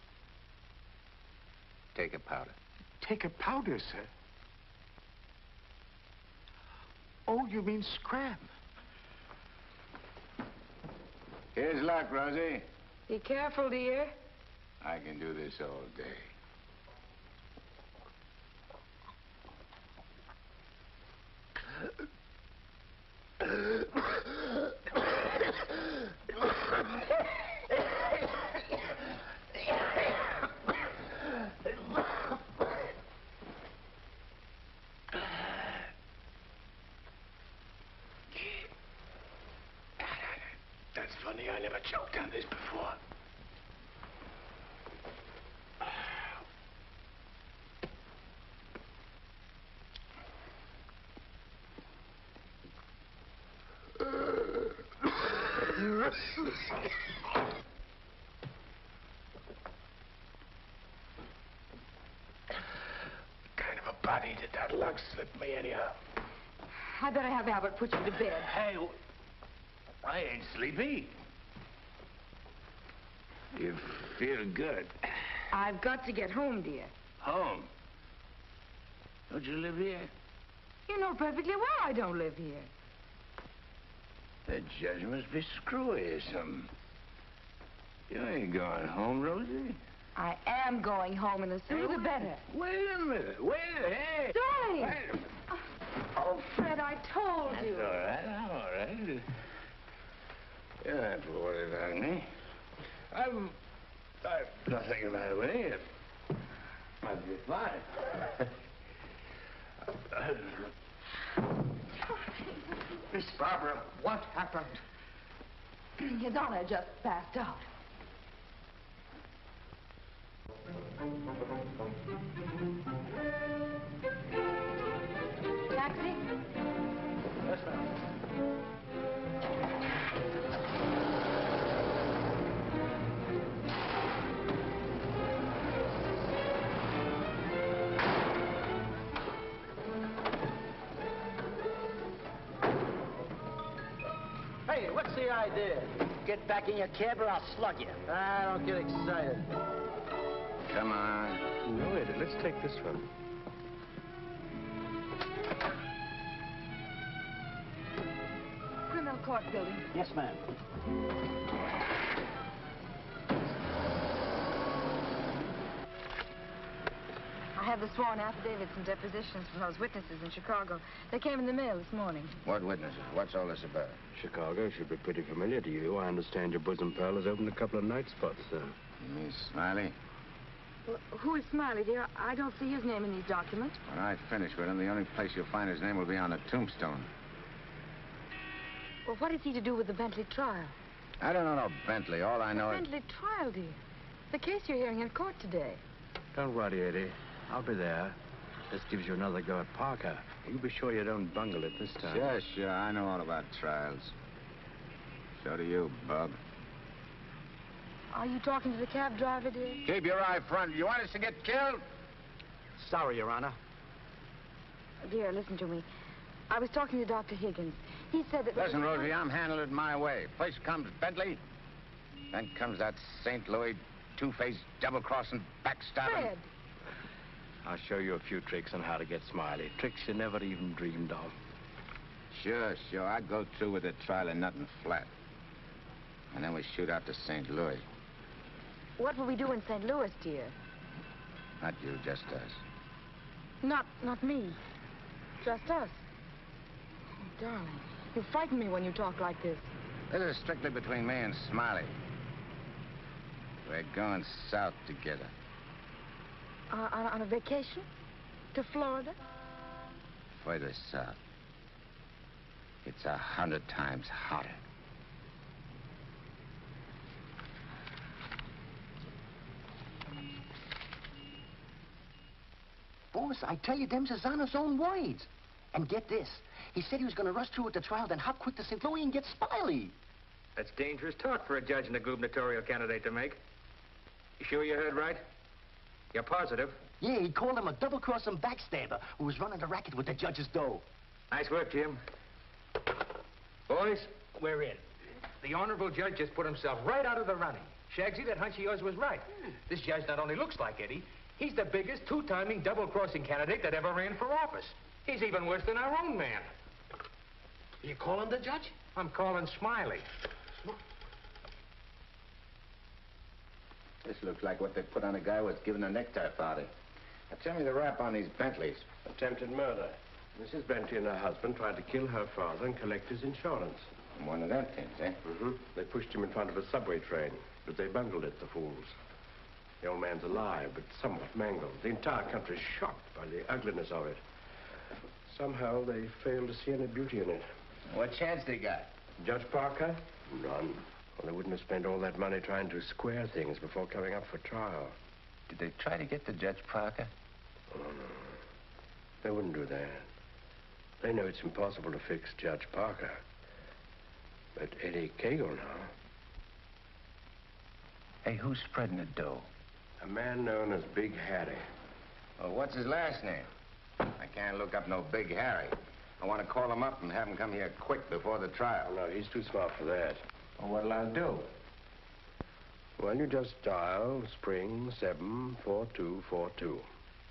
Take a powder. Take a powder, sir? Oh, you mean scram? Here's luck, Rosie. Be careful, dear. I can do this all day. That's funny. I never choked on this before. Kind of a body did that lug slip me anyhow? I better have Albert put you to bed. Hey, I ain't sleepy. You feel good. I've got to get home, dear. Home? Don't you live here? You know perfectly well I don't live here. The judge must be screwy or something. You ain't going home, Rosie. I am going home, and the sooner the better. Wait a minute. Hey. Darling! Wait a minute. Oh, Fred, I told you. That's all right. I'm all right. You don't have to worry about me. I've nothing the matter with me. I'll be fine. Miss Barbara, what happened? His Honor just passed out. Taxi? Yes, ma'am. Hey, what's the idea? Get back in your cab or I'll slug you. I don't get excited. Come on. No, Eddie, let's take this one. Criminal Court Building. Yes, ma'am. I have the sworn affidavits and depositions from those witnesses in Chicago. They came in the mail this morning. What witnesses? What's all this about? Chicago should be pretty familiar to you. I understand your bosom pal has opened a couple of night spots, sir. Miss Smiley? Well, who is Smiley, dear? I don't see his name in these documents. When I finish with him, the only place you'll find his name will be on the tombstone. Well, what is he to do with the Bentley trial? I don't know no Bentley. All I know is... Bentley trial, dear. The case you're hearing in court today. Don't worry, Eddie. I'll be there. This gives you another go at Parker. You be sure you don't bungle it this time. Sure. I know all about trials. So do you, Bub. Are you talking to the cab driver, dear? Keep your eye front. You want us to get killed? Sorry, Your Honor. Dear, listen to me. I was talking to Dr. Higgins. He said that... Listen, Rosie, I'm handling it my way. First comes Bentley, then comes that St. Louis two-faced, double-crossing, backstabbing... Fred! I'll show you a few tricks on how to get Smiley. Tricks you never even dreamed of. Sure. I'd go through with the trial and nothing flat. And then we shoot out to St. Louis. What will we do in St. Louis, dear? Not you, just us. Not me. Just us. Oh, darling, you frighten me when you talk like this. This is strictly between me and Smiley. We're going south together. On a vacation? To Florida? Further south. It's 100 times hotter. Boss, I tell you, them's his honor's own words. And get this. He said he was going to rush through with the trial, then hop quick to St. Louis and get Smiley. That's dangerous talk for a judge and a gubernatorial candidate to make. You sure you heard right? You're positive? Yeah, he called him a double-crossing backstabber who was running the racket with the judge's dough. Nice work, Jim. Boys, we're in. The honorable judge just put himself right out of the running. Shagsy, that hunch of yours was right. This judge not only looks like Eddie, he's the biggest two-timing double-crossing candidate that ever ran for office. He's even worse than our own man. You calling the judge? I'm calling Smiley. This looks like what they put on a guy who was given a necktie party. Now, tell me the rap on these Bentleys. Attempted murder. Mrs. Bentley and her husband tried to kill her father and collect his insurance. One of them things, eh? Mm-hmm. They pushed him in front of a subway train, but they bungled it, the fools. The old man's alive, but somewhat mangled. The entire country's shocked by the ugliness of it. Somehow they failed to see any beauty in it. What chance they got? Judge Parker? None. Well, they wouldn't have spent all that money trying to square things before coming up for trial. Did they try to get to Judge Parker? Oh, no. They wouldn't do that. They know it's impossible to fix Judge Parker. But Eddie Cagle now. Hey, who's spreading the dough? A man known as Big Harry. Well, what's his last name? I can't look up no Big Harry. I want to call him up and have him come here quick before the trial. No, he's too smart for that. Well, what'll I do? Well, you just dial spring 74242.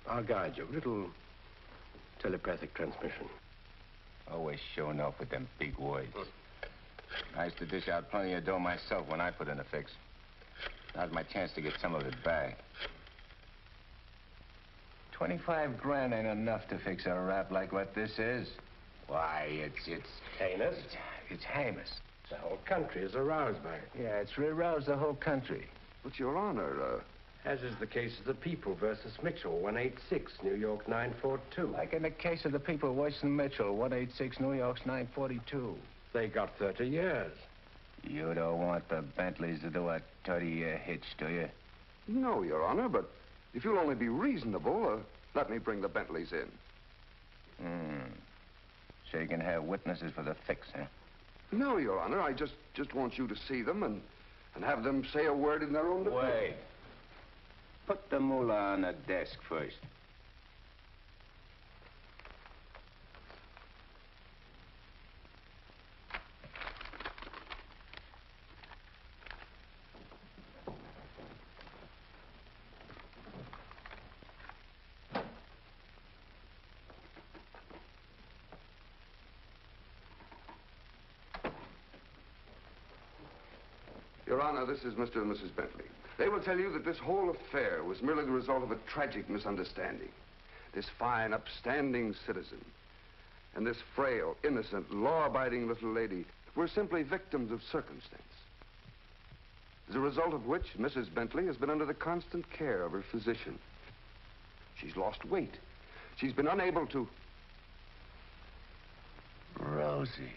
I'll guide you. Little telepathic transmission. Always showing off with them big words. I used to dish out plenty of dough myself when I put in a fix. Now's my chance to get some of it back. 25 grand ain't enough to fix a rap like what this is. Why, it's heinous. It's heinous. The whole country is aroused by it. Yeah, it's aroused the whole country. But, Your Honor, as is the case of the People versus Mitchell, 186, New York 942. Like in the case of the People versus Mitchell, 186, New York's 942. They got 30 years. You don't want the Bentleys to do a 30-year hitch, do you? No, Your Honor, but if you'll only be reasonable, let me bring the Bentleys in. So you can have witnesses for the fix, huh? No, Your Honor, I just want you to see them and have them say a word in their own defense. Wait. Put the mullah on the desk first. Your Honor, this is Mr. and Mrs. Bentley. They will tell you that this whole affair was merely the result of a tragic misunderstanding. This fine, upstanding citizen and this frail, innocent, law-abiding little lady were simply victims of circumstance. As a result of which, Mrs. Bentley has been under the constant care of her physician. She's lost weight. She's been unable to... Rosie.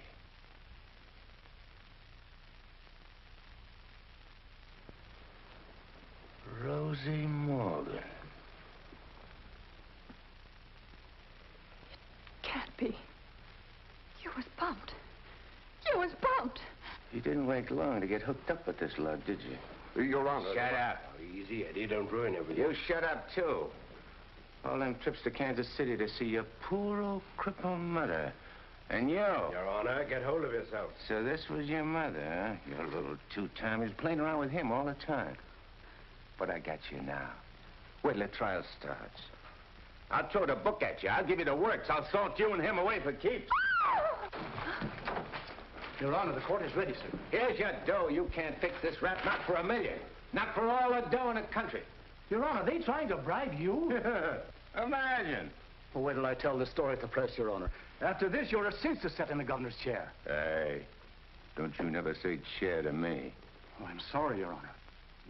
Rosie Morgan. Can't be. You was bumped. You was bumped. You didn't wait long to get hooked up with this lug, did you? Your Honor. Shut up. Easy, Eddie. Don't ruin everything. You shut up, too. All them trips to Kansas City to see your poor old crippled mother. And you. Your Honor, get hold of yourself. So this was your mother, huh? Your little two-timer's playing around with him all the time. But I got you now. Wait till the trial starts. I'll throw the book at you. I'll give you the works. I'll salt you and him away for keeps. Your Honor, the court is ready, sir. Here's your dough. You can't fix this rap, not for $1 million. Not for all the dough in the country. Your Honor, they trying to bribe you? Imagine. Well, wait till I tell the story at the press, Your Honor. After this, you're a cinch to sit in the governor's chair. Hey, don't you never say chair to me. Oh, I'm sorry, Your Honor.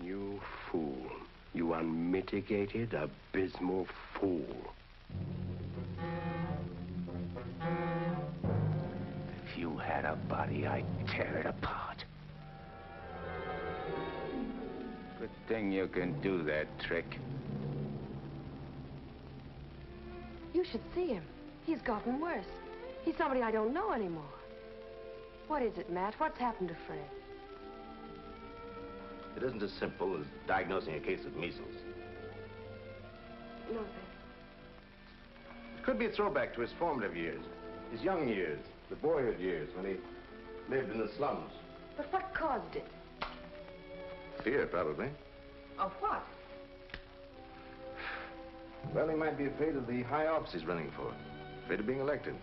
You fool. You unmitigated, abysmal fool. If you had a body, I'd tear it apart. Good thing you can do that trick. You should see him. He's gotten worse. He's somebody I don't know anymore. What is it, Matt? What's happened to Fred? It isn't as simple as diagnosing a case of measles. No, It could be a throwback to his formative years, his young years, the boyhood years when he lived in the slums. but what caused it? Fear, probably. Of what? Well, he might be afraid of the high office he's running for, afraid of being elected,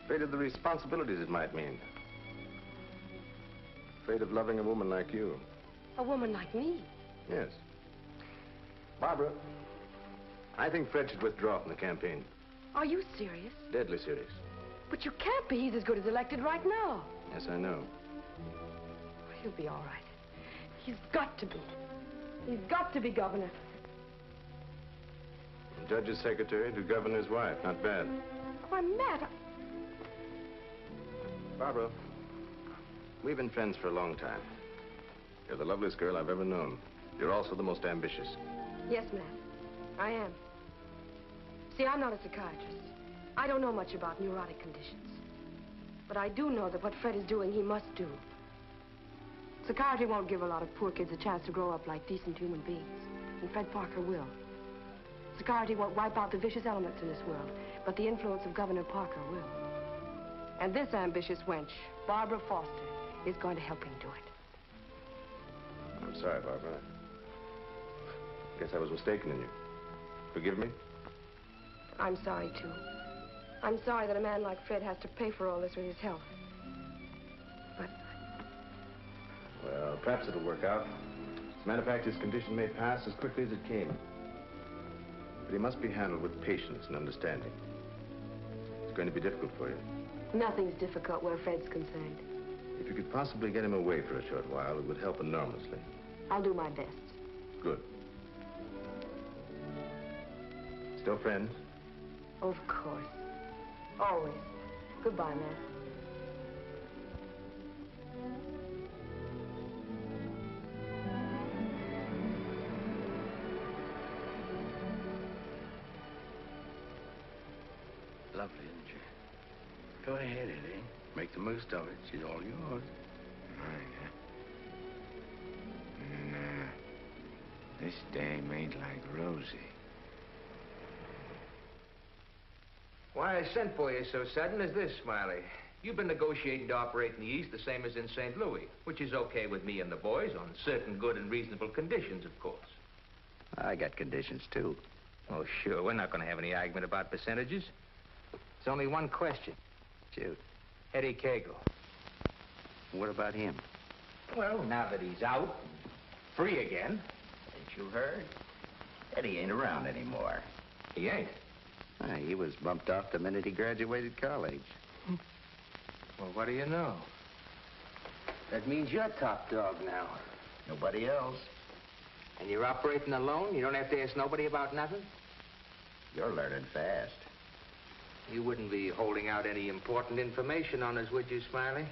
afraid of the responsibilities it might mean, afraid of loving a woman like you. A woman like me? Yes. Barbara, I think Fred should withdraw from the campaign. Are you serious? Deadly serious. But you can't be. He's as good as elected right now. Yes, I know. He'll be all right. He's got to be. He's got to be governor. The judge's secretary to governor's wife. Not bad. Why, Matt, Barbara, we've been friends for a long time. You're the loveliest girl I've ever known. You're also the most ambitious. Yes, Matt, I am. See, I'm not a psychiatrist. I don't know much about neurotic conditions. But I do know that what Fred is doing, he must do. Psychiatry won't give a lot of poor kids a chance to grow up like decent human beings. And Fred Parker will. Psychiatry won't wipe out the vicious elements in this world, but the influence of Governor Parker will. And this ambitious wench, Barbara Foster, is going to help him do it. I'm sorry, Barbara. I guess I was mistaken in you. Forgive me? I'm sorry, too. I'm sorry that a man like Fred has to pay for all this with his health. But... Well, perhaps it'll work out. As a matter of fact, his condition may pass as quickly as it came. But he must be handled with patience and understanding. It's going to be difficult for you. Nothing's difficult where Fred's concerned. If you could possibly get him away for a short while, it would help enormously. I'll do my best. Good. Still friends? Of course. Always. Goodbye, Matt. Lovely, isn't she? Go ahead, Eddie. Make the most of it. She's all yours. Nah. This dame ain't like Rosie. Why I sent for you so sudden is this, Smiley. You've been negotiating to operate in the East the same as in St. Louis, which is okay with me and the boys on certain good and reasonable conditions, of course. I got conditions, too. Oh, sure. We're not going to have any argument about percentages. It's only one question. Shoot. Eddie Cagle. What about him? Well, now that he's out, free again. Ain't you heard? Eddie ain't around anymore. He ain't. He was bumped off the minute he graduated college. Well, what do you know? That means you're top dog now. Nobody else. And you're operating alone? You don't have to ask nobody about nothing? You're learning fast. You wouldn't be holding out any important information on us, would you, Smiley?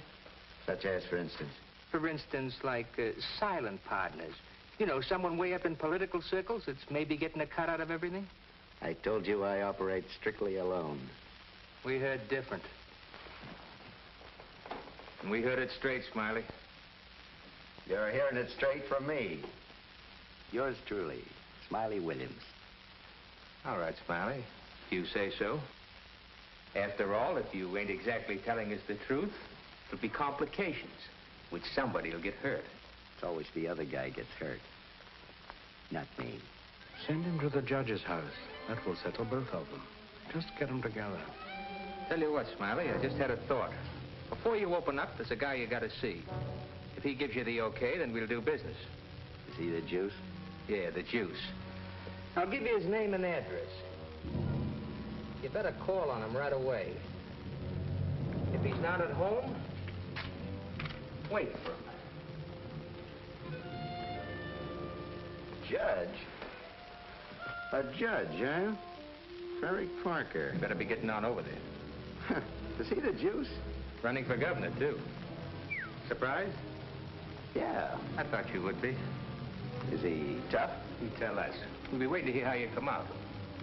Such as, for instance? For instance, like silent partners. You know, someone way up in political circles that's maybe getting a cut out of everything? I told you I operate strictly alone. We heard different. And we heard it straight, Smiley. You're hearing it straight from me. Yours truly, Smiley Williams. All right, Smiley. If you say so. After all, if you ain't exactly telling us the truth, there'll be complications, which somebody will get hurt. It's always the other guy gets hurt. Not me. Send him to the judge's house. That will settle both of them. Just get them together. Tell you what, Smiley, I just had a thought. Before you open up, there's a guy you gotta see. If he gives you the okay, then we'll do business. Is he the juice? Yeah, the juice. I'll give you his name and address. You better call on him right away. If he's not at home, wait for him. Judge? A judge, huh? Ferry Parker. You better be getting on over there. Is he the juice? Running for governor, too. Surprised? Yeah. I thought you would be. Is he tough? You tell us. We'll be waiting to hear how you come out.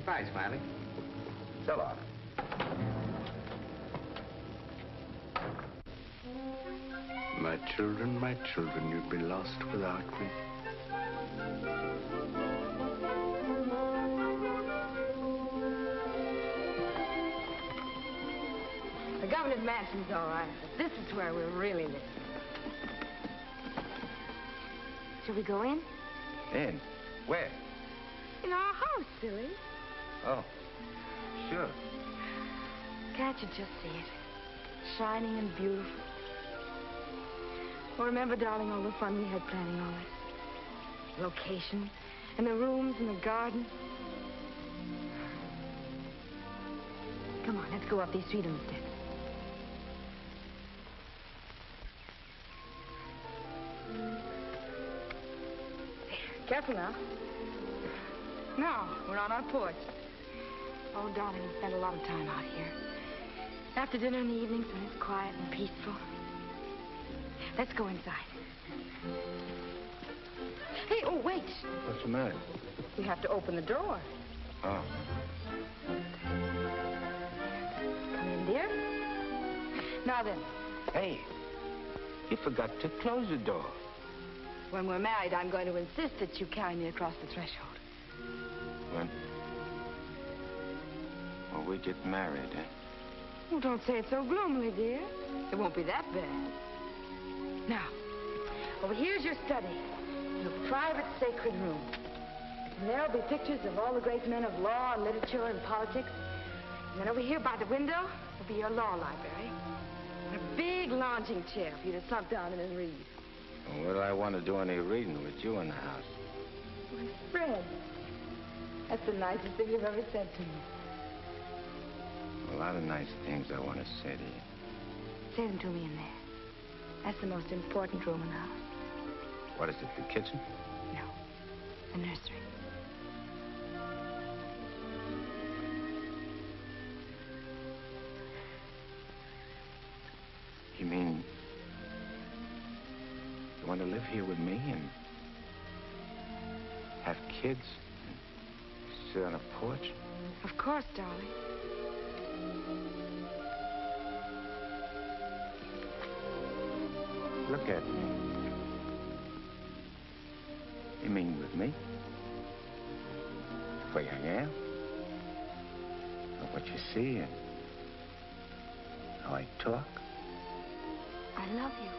Bye, Smiley. So long. My children, you'd be lost without me. The governor's mansion's all right, but this is where we're really living. Shall we go in? In? Where? In our house, silly. Oh, sure. Can't you just see it? Shining and beautiful. Well, remember, darling, all the fun we had planning all this? Location, and the rooms, and the garden. Come on, let's go up these freedom steps. Careful now. Now, we're on our porch. Oh, darling, we spend a lot of time out here. After dinner in the evenings when it's quiet and peaceful. Let's go inside. Hey, oh, wait. What's the matter? We have to open the door. Oh. Come in, dear. Now then. Hey, you forgot to close the door. When we're married, I'm going to insist that you carry me across the threshold. When? Well, we get married, eh? Oh, don't say it so gloomily, dear. It won't be that bad. Now, over here's your study. Your private sacred room. And there'll be pictures of all the great men of law and literature and politics. And then over here by the window will be your law library. And a big lounging chair for you to slump down in and read. Well, would I want to do any reading with you in the house? My Fred, that's the nicest thing you've ever said to me. A lot of nice things I want to say to you. Say them to me in there. That's the most important room in the house. What is it, the kitchen? No, the nursery. You mean you want to live here with me and have kids and sit on a porch? Of course, darling. Look at me. You mean with me? The way I am? Or what you see and how I talk? I love you.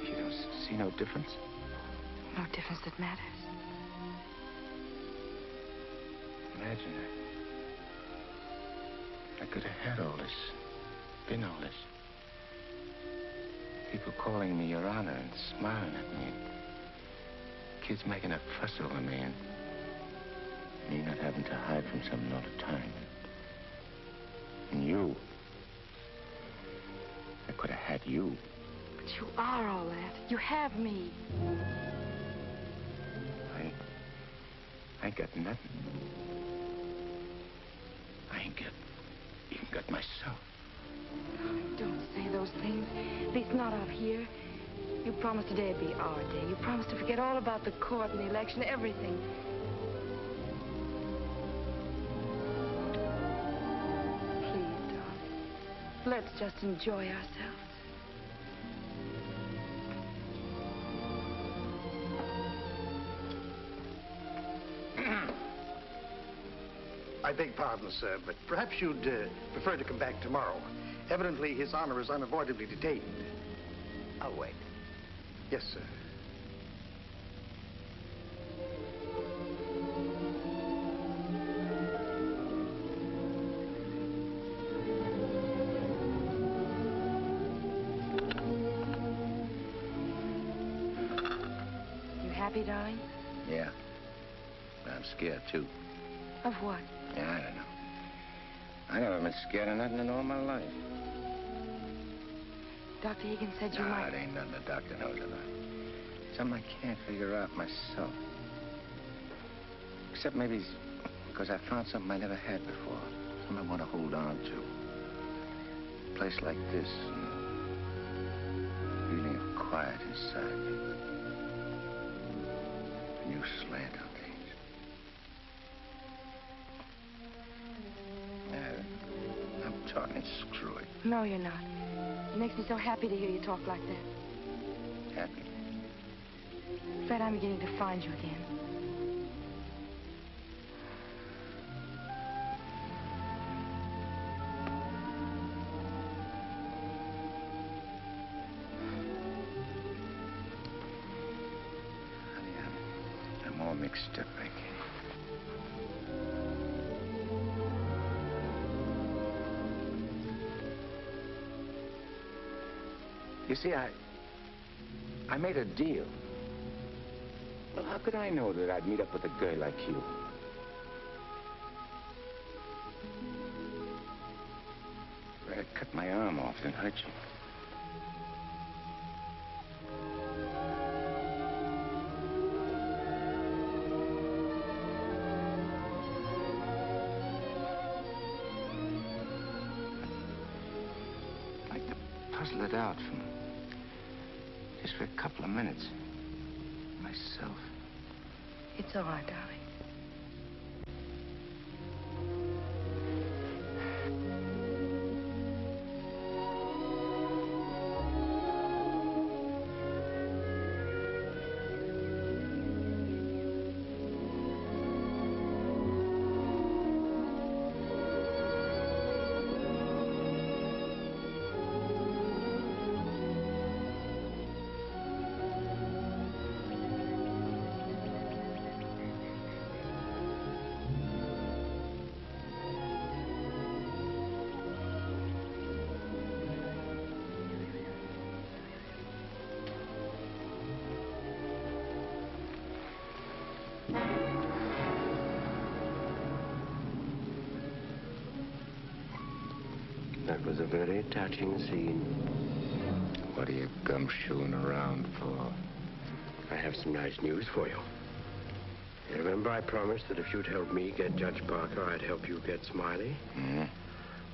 You don't see no difference? No difference that matters. Imagine that. I could have had all this, been all this. People calling me Your Honor and smiling at me. Kids making a fuss over me and me not having to hide from something all the time. And you. I could have had you. But you are all that. You have me. I ain't got nothing. I ain't even got myself. Don't say those things. At least not out here. You promised today'd be our day. You promised to forget all about the court and the election, everything. Please, darling. Let's just enjoy ourselves. I beg pardon, sir, but perhaps you'd prefer to come back tomorrow. Evidently, His Honor is unavoidably detained. I'll wait. Yes, sir. You happy, darling? Yeah. But I'm scared, too. Of what? Yeah, I don't know. I never been scared of nothing in all my life. Dr. Higgins said you Nah, might... it ain't nothing the doctor knows about. Something I can't figure out myself. Except maybe it's because I found something I never had before. Something I want to hold on to. A place like this, and feeling of quiet inside me. A new slant on things. I'm talking screwy. No, you're not. It makes me so happy to hear you talk like that. Happy? Fred, I'm beginning to find you again. Honey, I'm all mixed up, I guess. You see, I made a deal. Well, how could I know that I'd meet up with a girl like you? I'd cut my arm off and hurt you. I'd like to puzzle it out from just for a couple of minutes. Myself. It's all right, darling. That was a very touching scene. What are you gumshoeing around for? I have some nice news for you. You remember I promised that if you'd help me get Judge Parker, I'd help you get Smiley? Hmm?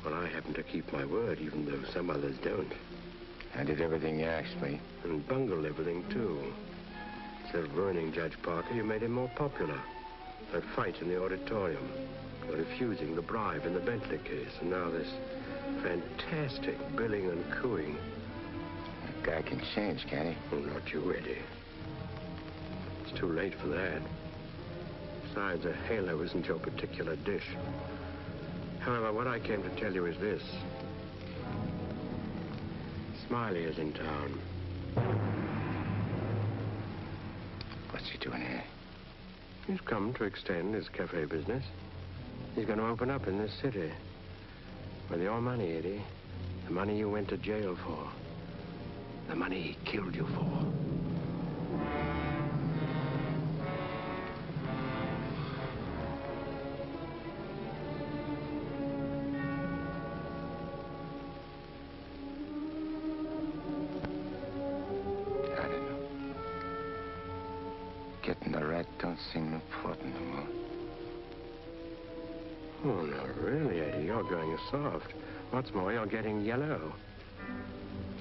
Well, I happen to keep my word, even though some others don't. I did everything you asked me. And bungled everything, too. Instead of ruining Judge Parker, you made him more popular. That fight in the auditorium. Refusing the bribe in the Bentley case. And now this fantastic billing and cooing. That guy can change, can't he? Oh, not you, Eddie. It's too late for that. Besides, a halo isn't your particular dish. However, what I came to tell you is this. Smiley is in town. What's he doing here? He's come to extend his cafe business. He's going to open up in this city. With your money, Eddie. The money you went to jail for. The money he killed you for. I don't know. Getting the rat don't seem important no more. Oh, no, really, Eddie, you're going soft. What's more, you're getting yellow.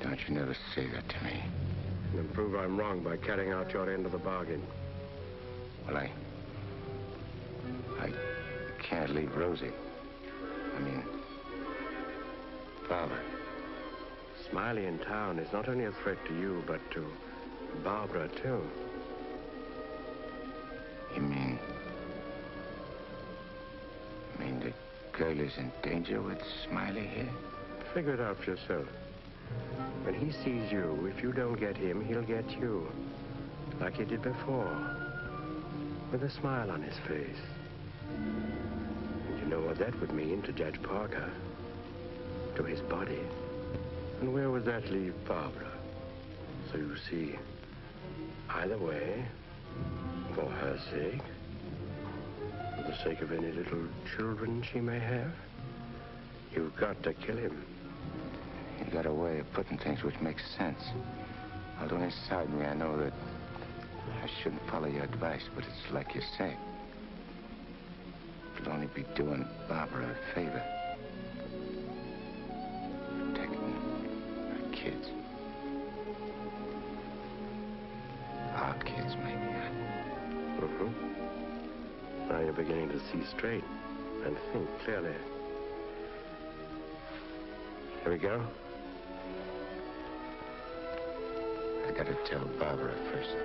Don't you never say that to me. And prove I'm wrong by carrying out your end of the bargain. Well, I can't leave Rosie. I mean, Barbara. Smiley in town is not only a threat to you, but to Barbara, too. You mean the girl is in danger with Smiley here? Figure it out for yourself. When he sees you, if you don't get him, he'll get you. Like he did before. With a smile on his face. And you know what that would mean to Judge Parker. To his body. And where would that leave Barbara? So you see, either way, for her sake, for the sake of any little children she may have, you've got to kill him. You got a way of putting things which makes sense. Although inside me I know that I shouldn't follow your advice, but it's like you say. It'll only be doing Barbara a favor. Protecting her kids. Our kids, maybe. Mm-hmm. Now you're beginning to see straight and think clearly. Here we go. I gotta tell Barbara first.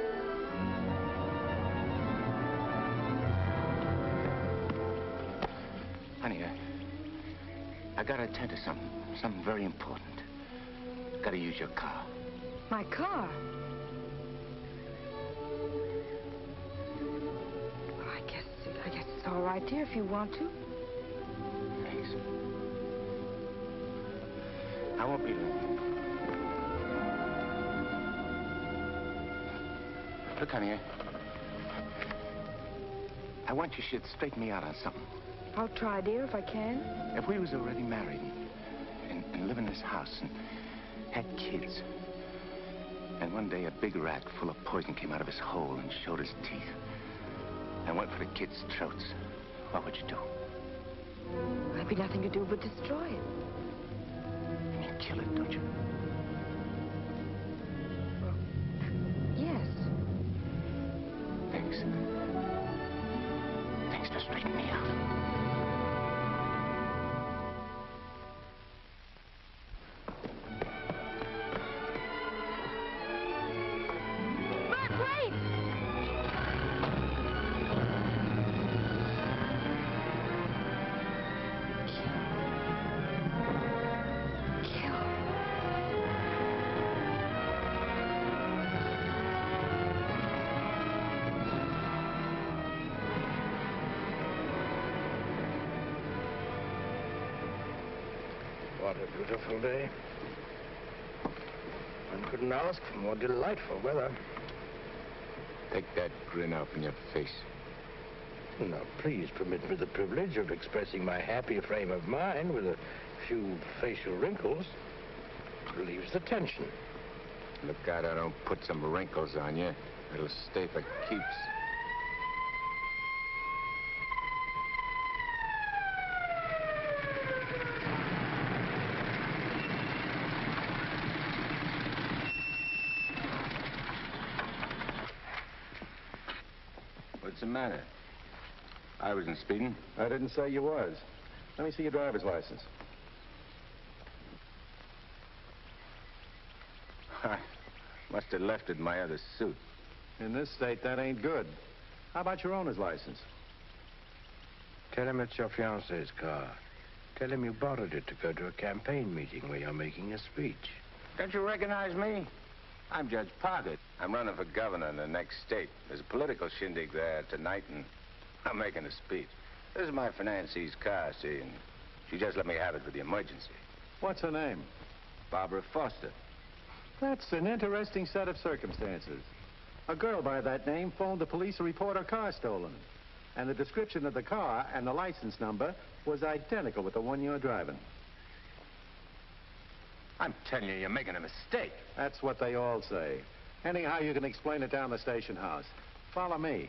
Honey, I gotta attend to something very important. Gotta use your car. My car? Well, I guess it's all right, dear, if you want to. Thanks. I won't be long. Look, honey, I want you should straighten me out on something. I'll try, dear, if I can. If we was already married and live in this house and had kids, and one day a big rat full of poison came out of his hole and showed his teeth and went for the kids' throats, what would you do? There'd be nothing to do but destroy it. You mean kill it, don't you? Yes. Thanks. Thanks for straightening me out. What a beautiful day. One couldn't ask for more delightful weather. Take that grin off in your face. Now, please permit me the privilege of expressing my happy frame of mind with a few facial wrinkles. It relieves the tension. Look out I don't put some wrinkles on you. It'll stay for keeps. What's the matter? I wasn't speeding. I didn't say you was. Let me see your driver's license. I must have left it in my other suit. In this state, that ain't good. How about your owner's license? Tell him it's your fiancé's car. Tell him you borrowed it to go to a campaign meeting where you're making a speech. Don't you recognize me? I'm Judge Parker. I'm running for governor in the next state. There's a political shindig there tonight, and I'm making a speech. This is my financie's car, see, and she just let me have it for the emergency. What's her name? Barbara Foster. That's an interesting set of circumstances. A girl by that name phoned the police to report her car stolen. And the description of the car and the license number was identical with the one you're driving. I'm telling you, you're making a mistake. That's what they all say. Anyhow, you can explain it down the station house. Follow me.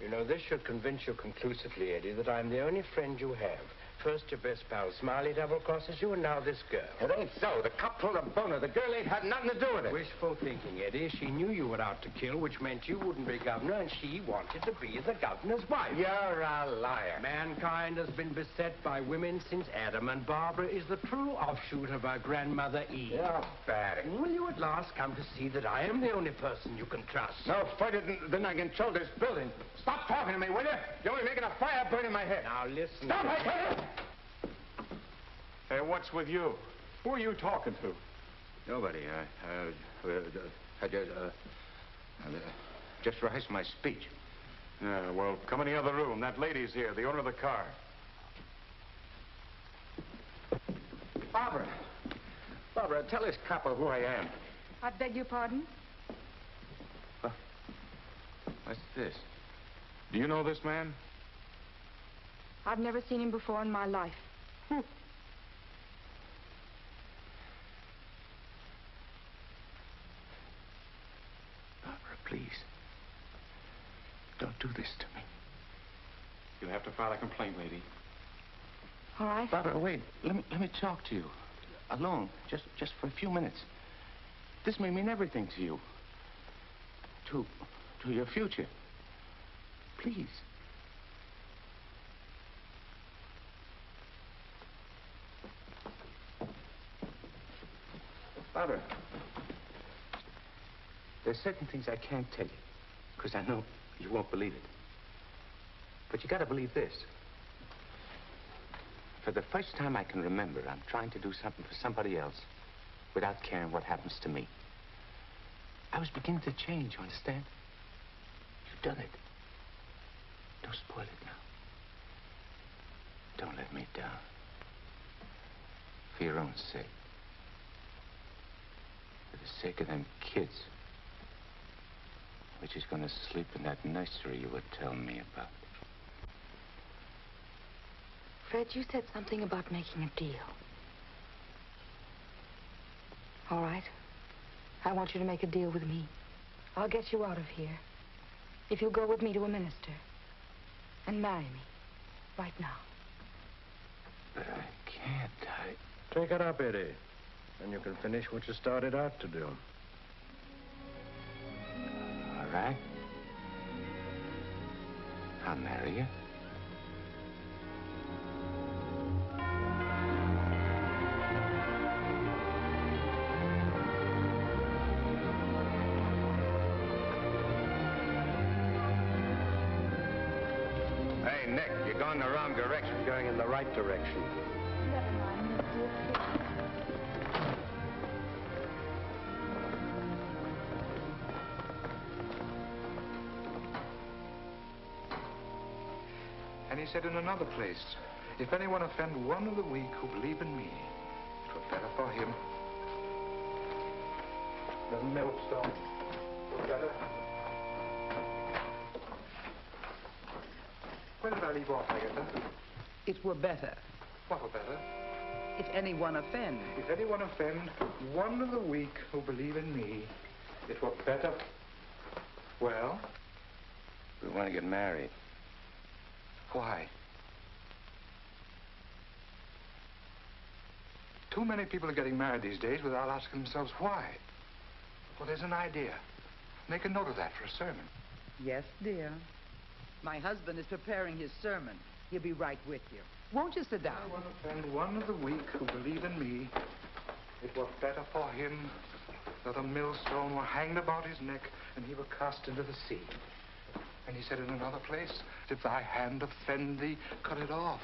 You know, this should convince you conclusively, Eddie, that I'm the only friend you have. First, your best pal Smiley double-crosses you, and now this girl. It ain't so. The cop pulled a boner. The girl ain't had nothing to do with it. Wishful thinking, Eddie. She knew you were out to kill, which meant you wouldn't be governor, and she wanted to be the governor's wife. You're a liar. Mankind has been beset by women since Adam, and Barbara is the true offshoot of her grandmother Eve. You're bad. Will you at last come to see that I am the only person you can trust? No further than I control this building. Stop talking to me, will you? You're only making a fire burn in my head. Now, listen. Stop, I tell you! Hey, what's with you? Who are you talking to? Nobody. I just rehearsed my speech. Yeah, well, come in the other room. That lady's here, the owner of the car. Barbara. Barbara, tell this copper who I am. I beg your pardon? What's this? Do you know this man? I've never seen him before in my life. Barbara, please. Don't do this to me. You'll have to file a complaint, lady. All right. Barbara, wait. Let me talk to you. Alone. Just for a few minutes. This may mean everything to you. To your future. Please. Barbara, there's certain things I can't tell you, because I know you won't believe it. But you gotta believe this. For the first time I can remember, I'm trying to do something for somebody else without caring what happens to me. I was beginning to change, you understand? You've done it. Don't spoil it now. Don't let me down. For your own sake. For the sake of them kids. Which is going to sleep in that nursery you were telling me about. Fred, you said something about making a deal. All right. I want you to make a deal with me. I'll get you out of here. If you'll go with me to a minister. And marry me. Right now. But I can't. Take it up, Eddie. And you can finish what you started out to do. All right. I'll marry you. Hey, Nick, you're going the wrong direction. Going in the right direction. Never mind, mister. And he said in another place, if anyone offend one of the weak who believe in me, it were better for him. The millstone were better. Where did I leave off, Agatha? It were better What were better? if anyone offend. If anyone offend one of the weak who believe in me, it were better. Well? We want to get married. Why? Too many people are getting married these days without asking themselves why. Well, there's an idea. Make a note of that for a sermon. Yes, dear. My husband is preparing his sermon. He'll be right with you. Won't you sit down? If anyone offend one of the weak who believe in me, it were better for him that a millstone were hanged about his neck and he were cast into the sea. And he said in another place, if thy hand offend thee, cut it off.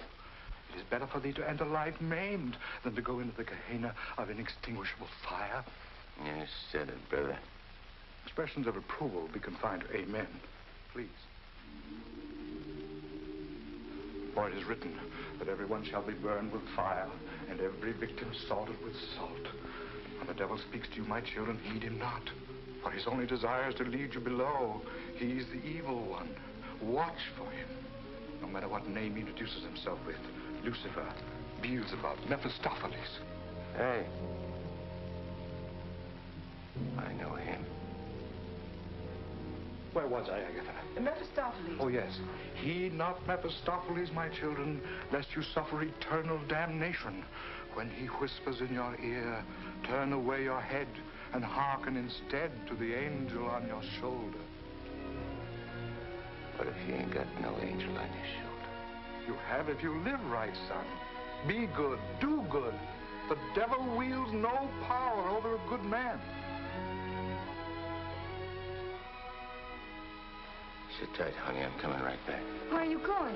It is better for thee to enter life maimed than to go into the Gehenna of inextinguishable fire. You said it, brother. Expressions of approval be confined to amen, please. For it is written that everyone shall be burned with fire, and every victim salted with salt. When the devil speaks to you, my children, heed him not. For his only desire is to lead you below. He is the evil one. Watch for him. No matter what name he introduces himself with. Lucifer, Beelzebub, Mephistopheles. Hey. I know him. Where was I, Agatha? Mephistopheles. Oh, yes. Heed not Mephistopheles, my children, lest you suffer eternal damnation. When he whispers in your ear, turn away your head and hearken instead to the angel on your shoulder. What if you ain't got no angel on your shoulder? You have if you live right, son. Be good, do good. The devil wields no power over a good man. Sit tight, honey. I'm coming right back. Where are you going?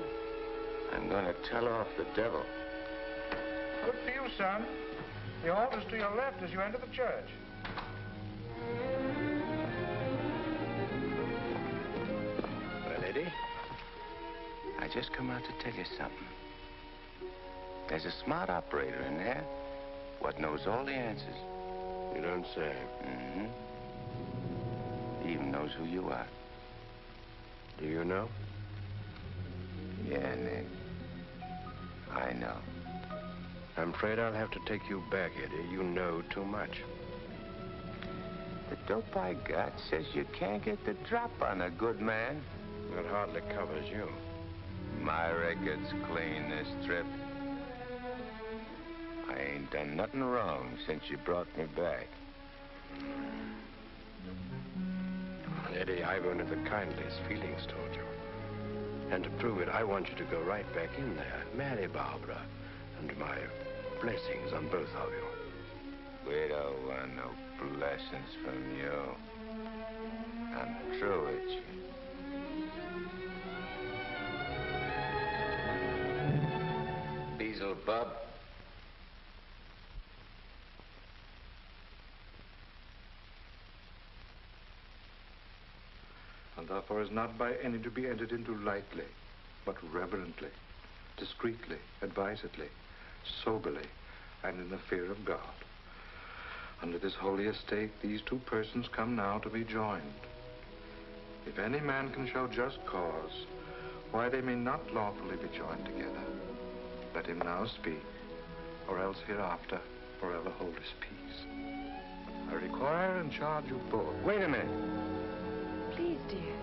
I'm going to tell off the devil. Good for you, son. The altar's to your left as you enter the church. Well, Eddie, I just come out to tell you something. There's a smart operator in there what knows all the answers. You don't say. Mm-hmm. He even knows who you are. Do you know? Yeah, Nick. I know. I'm afraid I'll have to take you back, Eddie. You know too much. The dope I got says you can't get the drop on a good man. That hardly covers you. My record's clean this trip. I ain't done nothing wrong since you brought me back. Eddie, I've only the kindliest feelings toward you. And to prove it, I want you to go right back in there, marry Barbara, and my blessings on both of you. We don't want no blessings from you. I'm through with you. Beelzebub. And therefore is not by any to be entered into lightly, but reverently, discreetly, advisedly, soberly, and in the fear of God. Under this holy estate, these two persons come now to be joined. If any man can show just cause why they may not lawfully be joined together, let him now speak, or else hereafter forever hold his peace. I require and charge you both. Wait a minute. Please, dear.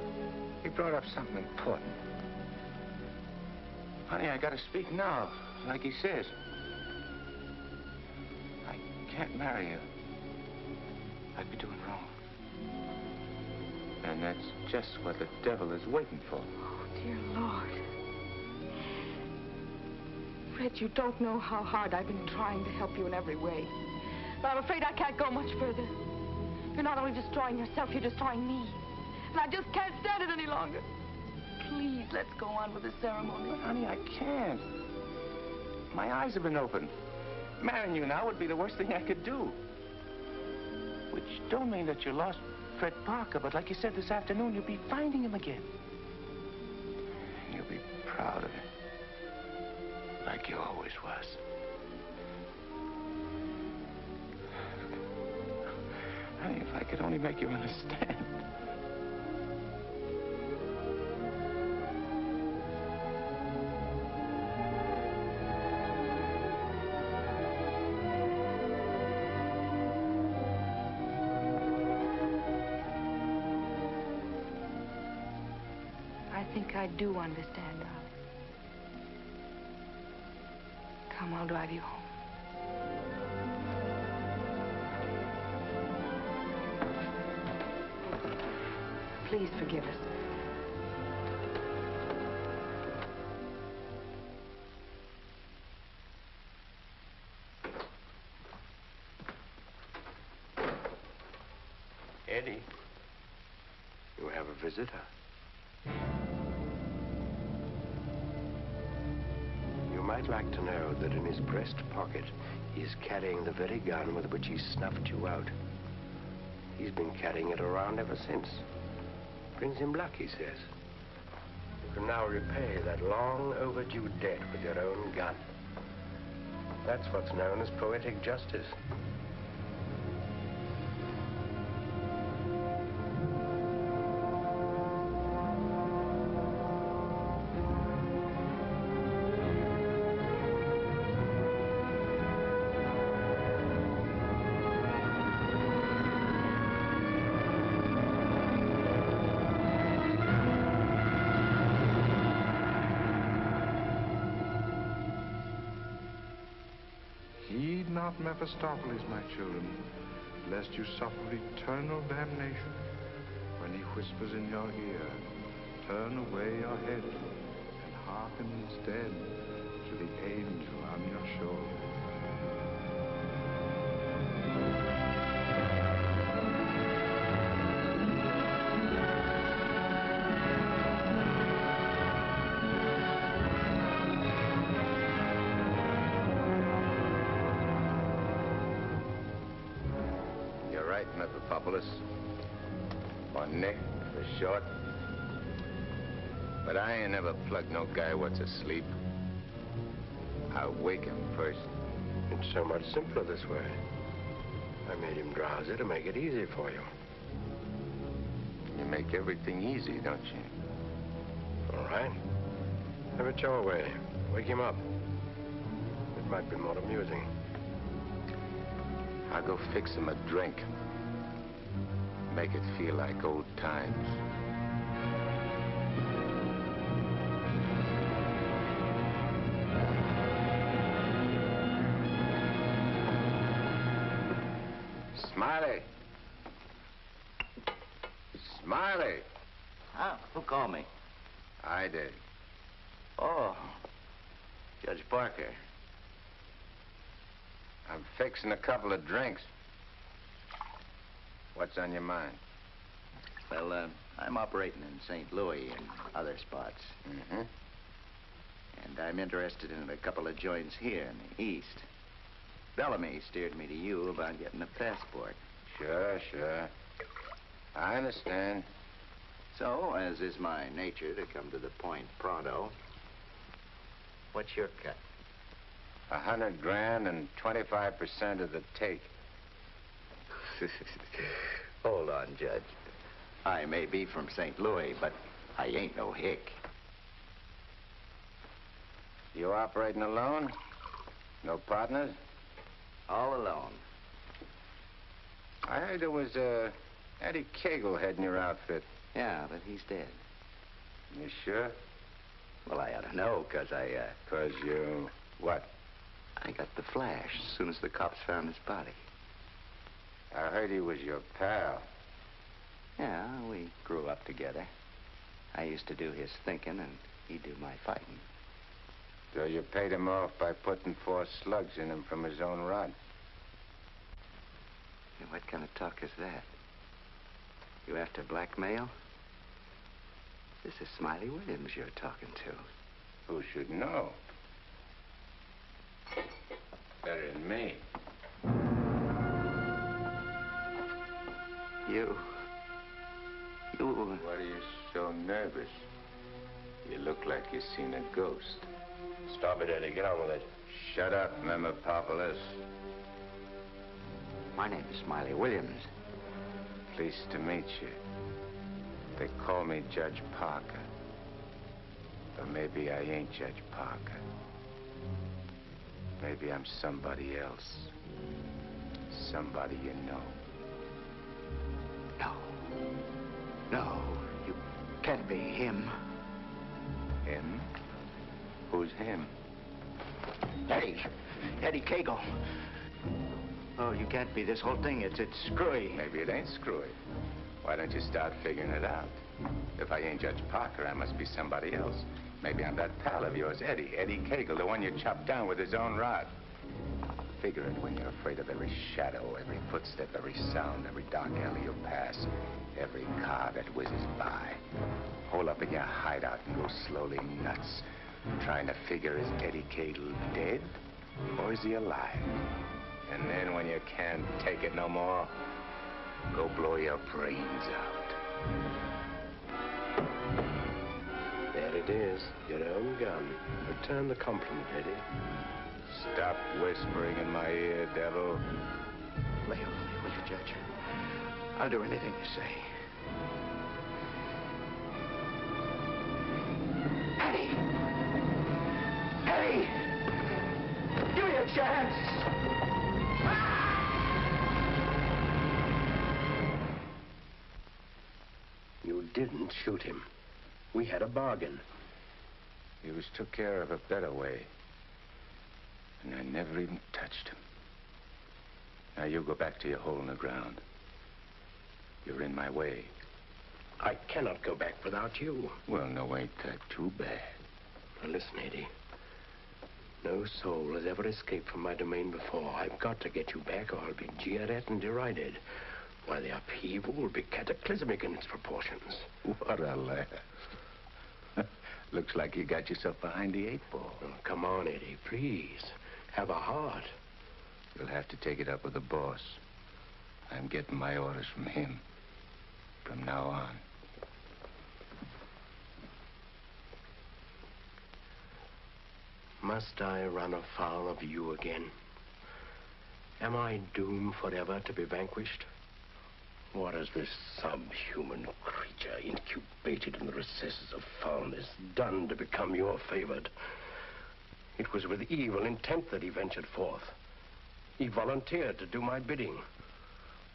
He brought up something important. Honey, I gotta speak now, like he says. I can't marry you. I'd be doing wrong. And that's just what the devil is waiting for. Oh, dear Lord. Fred, you don't know how hard I've been trying to help you in every way. But I'm afraid I can't go much further. You're not only destroying yourself, you're destroying me. And I just can't stand it any longer. Please, let's go on with the ceremony. But, honey, I can't. My eyes have been opened. Marrying you now would be the worst thing I could do. Which don't mean that you lost Fred Parker, but like you said this afternoon, you'll be finding him again. You'll be proud of him. Like you always was. Honey, if I could only make you understand. I think I do understand, darling. Come, I'll drive you home. Please forgive us. Eddie, you have a visitor. You might like to know that in his breast pocket, he is carrying the very gun with which he snuffed you out. He's been carrying it around ever since. Brings him luck, he says. You can now repay that long overdue debt with your own gun. That's what's known as poetic justice. Heed not Mephistopheles, my children, lest you suffer eternal damnation. When he whispers in your ear, turn away your head and hearken instead to the angel on your shoulder. You're right, Mephistopheles. Or Nick, for short. But I ain't never plugged no guy what's asleep. I wake him first. It's so much simpler this way. I made him drowsy to make it easy for you. You make everything easy, don't you? All right. Have it your way. Wake him up. It might be more amusing. I'll go fix him a drink. Make it feel like old times. Smiley! Smiley! Huh? Who called me? I did. Oh, Judge Parker. I'm fixing a couple of drinks. What's on your mind? Well, I'm operating in St. Louis and other spots. Mm-hmm. And I'm interested in a couple of joints here in the East. Bellamy steered me to you about getting a passport. Sure. I understand. So, as is my nature to come to the point pronto, what's your cut? 100 grand and 25% of the take. Hold on, Judge. I may be from St. Louis, but I ain't no hick. You operating alone? No partners? All alone. I heard there was Eddie Cagle heading your outfit. Yeah, but he's dead. You sure? Well, I ought to know, because I, 'Cause you... what? I got the flash as soon as the cops found his body. I heard he was your pal. Yeah, we grew up together. I used to do his thinking, and he'd do my fighting. So you paid him off by putting 4 slugs in him from his own rod. Hey, what kind of talk is that? You after blackmail? This is Smiley Williams you're talking to. Who should know? Better than me. You... What are you so nervous? You look like you've seen a ghost. Stop it, Eddie. Get on with it. Shut up, Mephistopheles. My name is Smiley Williams. Pleased to meet you. They call me Judge Parker. But maybe I ain't Judge Parker. Maybe I'm somebody else. Somebody you know. No, you can't be him. Him? Who's him? Eddie Cagle. Oh, you can't be. This whole thing, it's screwy. Maybe it ain't screwy. Why don't you start figuring it out? If I ain't Judge Parker, I must be somebody else. Maybe I'm that pal of yours, Eddie Cagle, the one you chopped down with his own rod. Figure it when you're afraid of every shadow, every footstep, every sound, every dark alley you pass, every car that whizzes by. Hole up in your hideout and go slowly nuts, trying to figure, is Eddie Cagle dead or is he alive? And then when you can't take it no more, Go blow your brains out. There it is, your own gun. Return the compliment, Eddie. Stop whispering in my ear, devil. Lay off me, will you, Judge? I'll do anything you say. Eddie! Eddie! Give me a chance! You didn't shoot him. We had a bargain. He was took care of a better way. And I never even touched him. Now you go back to your hole in the ground. You're in my way. I cannot go back without you. Well, no, ain't that too bad. Now listen, Eddie. No soul has ever escaped from my domain before. I've got to get you back or I'll be jeered at and derided. Why, the upheaval will be cataclysmic in its proportions. What a laugh. Looks like you got yourself behind the 8 ball. Oh, come on, Eddie, please. Have a heart. You'll have to take it up with the boss. I'm getting my orders from him. From now on. Must I run afoul of you again? Am I doomed forever to be vanquished? What has this subhuman creature incubated in the recesses of foulness done to become your favored? It was with evil intent that he ventured forth. He volunteered to do my bidding.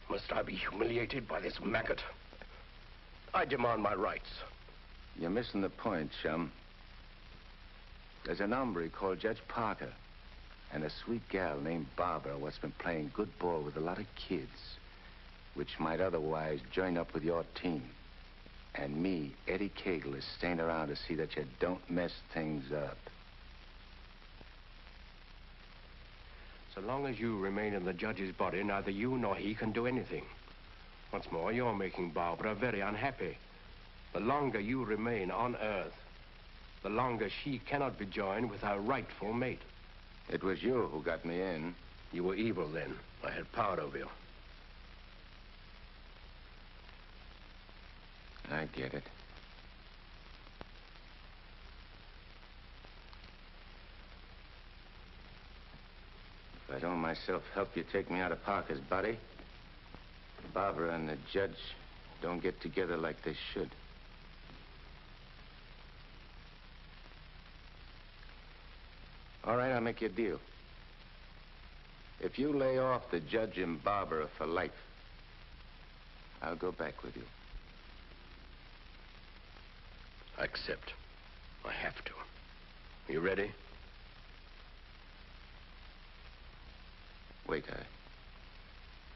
Must I be humiliated by this maggot? I demand my rights. You're missing the point, chum. There's an hombre called Judge Parker and a sweet gal named Barbara what's been playing good ball with a lot of kids, which might otherwise join up with your team. And me, Eddie Cagle, is staying around to see that you don't mess things up. So long as you remain in the judge's body, neither you nor he can do anything. Once more, you're making Barbara very unhappy. The longer you remain on Earth, the longer she cannot be joined with her rightful mate. It was you who got me in. You were evil then. I had power over you. I get it. If I don't myself help you take me out of Parker's body, Barbara and the judge don't get together like they should. All right, I'll make you a deal. If you lay off the judge and Barbara for life, I'll go back with you. I accept. I have to. You ready? Wait,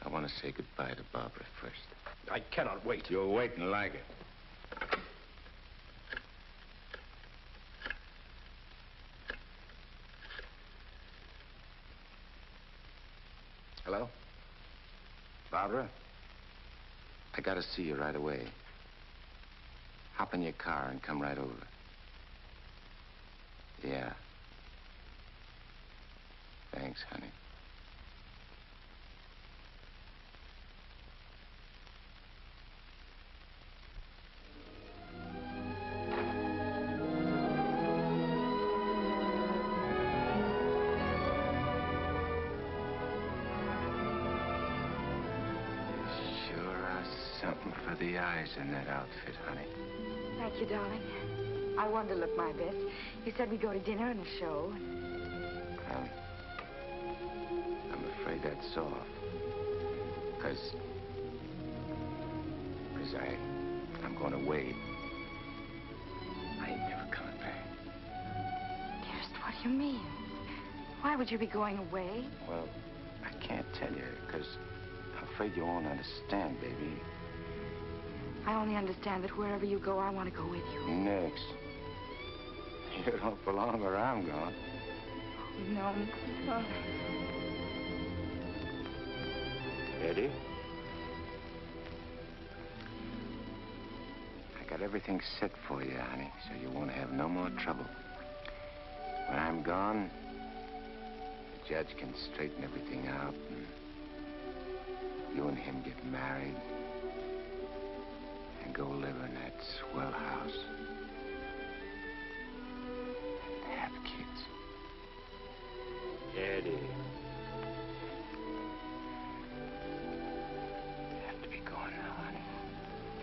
I want to say goodbye to Barbara first. I cannot wait. You'll wait and like it. Hello? Barbara? I gotta see you right away. Hop in your car and come right over. Yeah. Thanks, honey. Something for the eyes in that outfit, honey. Thank you, darling. I wanted to look my best. You said we'd go to dinner and a show. I'm afraid that's off. Because I'm going away. I ain't never coming back. Dearest, what do you mean? Why would you be going away? Well, I can't tell you, because I'm afraid you won't understand, baby. I only understand that wherever you go, I want to go with you. Next. You don't belong where I'm going. No. Oh. Eddie? I got everything set for you, honey, so you won't have no more trouble. When I'm gone, the judge can straighten everything out, and You and him get married and go live in that swell house and have kids. Eddie. You have to be going now, honey.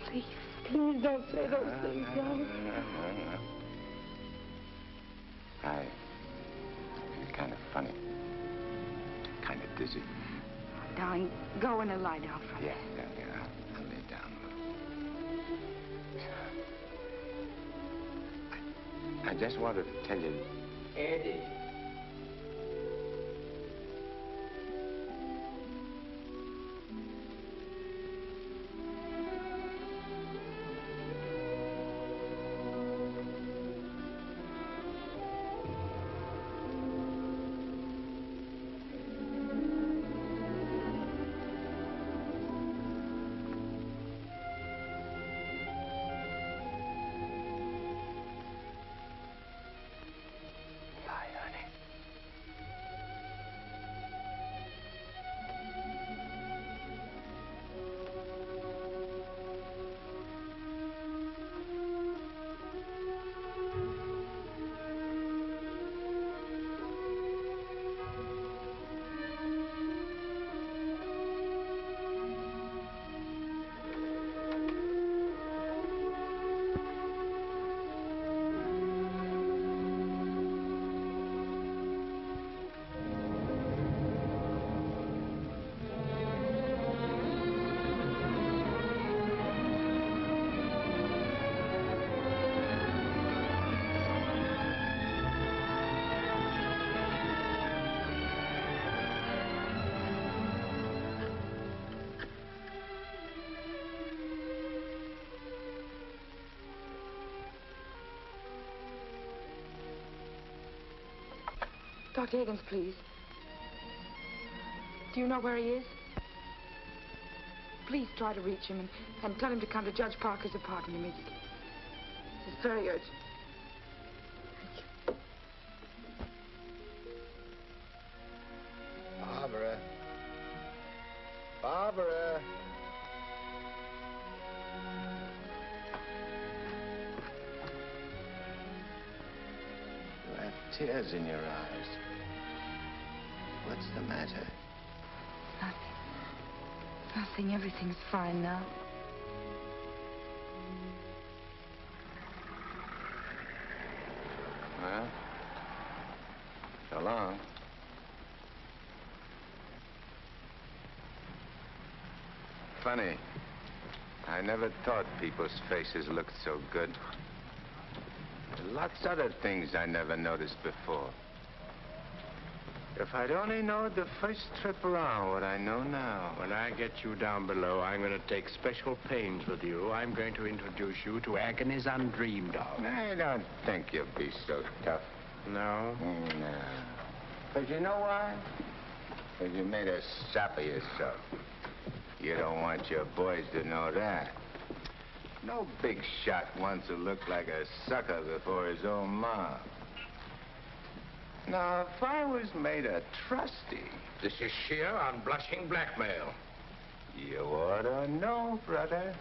Please, please don't say those things, darling. I feel kind of funny. Kind of dizzy. Darling, go in and lie down for me. Yeah. I'll lay down a little. I just wanted to tell you... Eddie. Dr. Higgins, please. Do you know where he is? Please try to reach him and tell him to come to Judge Parker's apartment immediately. It's very urgent. Barbara. Barbara. You have tears in your eyes. What's the matter? Nothing. Everything's fine now. Well, so long. Funny. I never thought people's faces looked so good. Lots of other things I never noticed before. If I'd only known the first trip around what I know now. When I get you down below, I'm going to take special pains with you. I'm going to introduce you to agonies undreamed of. I don't think you'll be so tough. No? No. But you know why? Because you made a sap of yourself. You don't want your boys to know that. No big shot wants to look like a sucker before his own mom. Now, if I was made a trustee... This is sheer unblushing blackmail. You ought to know, brother.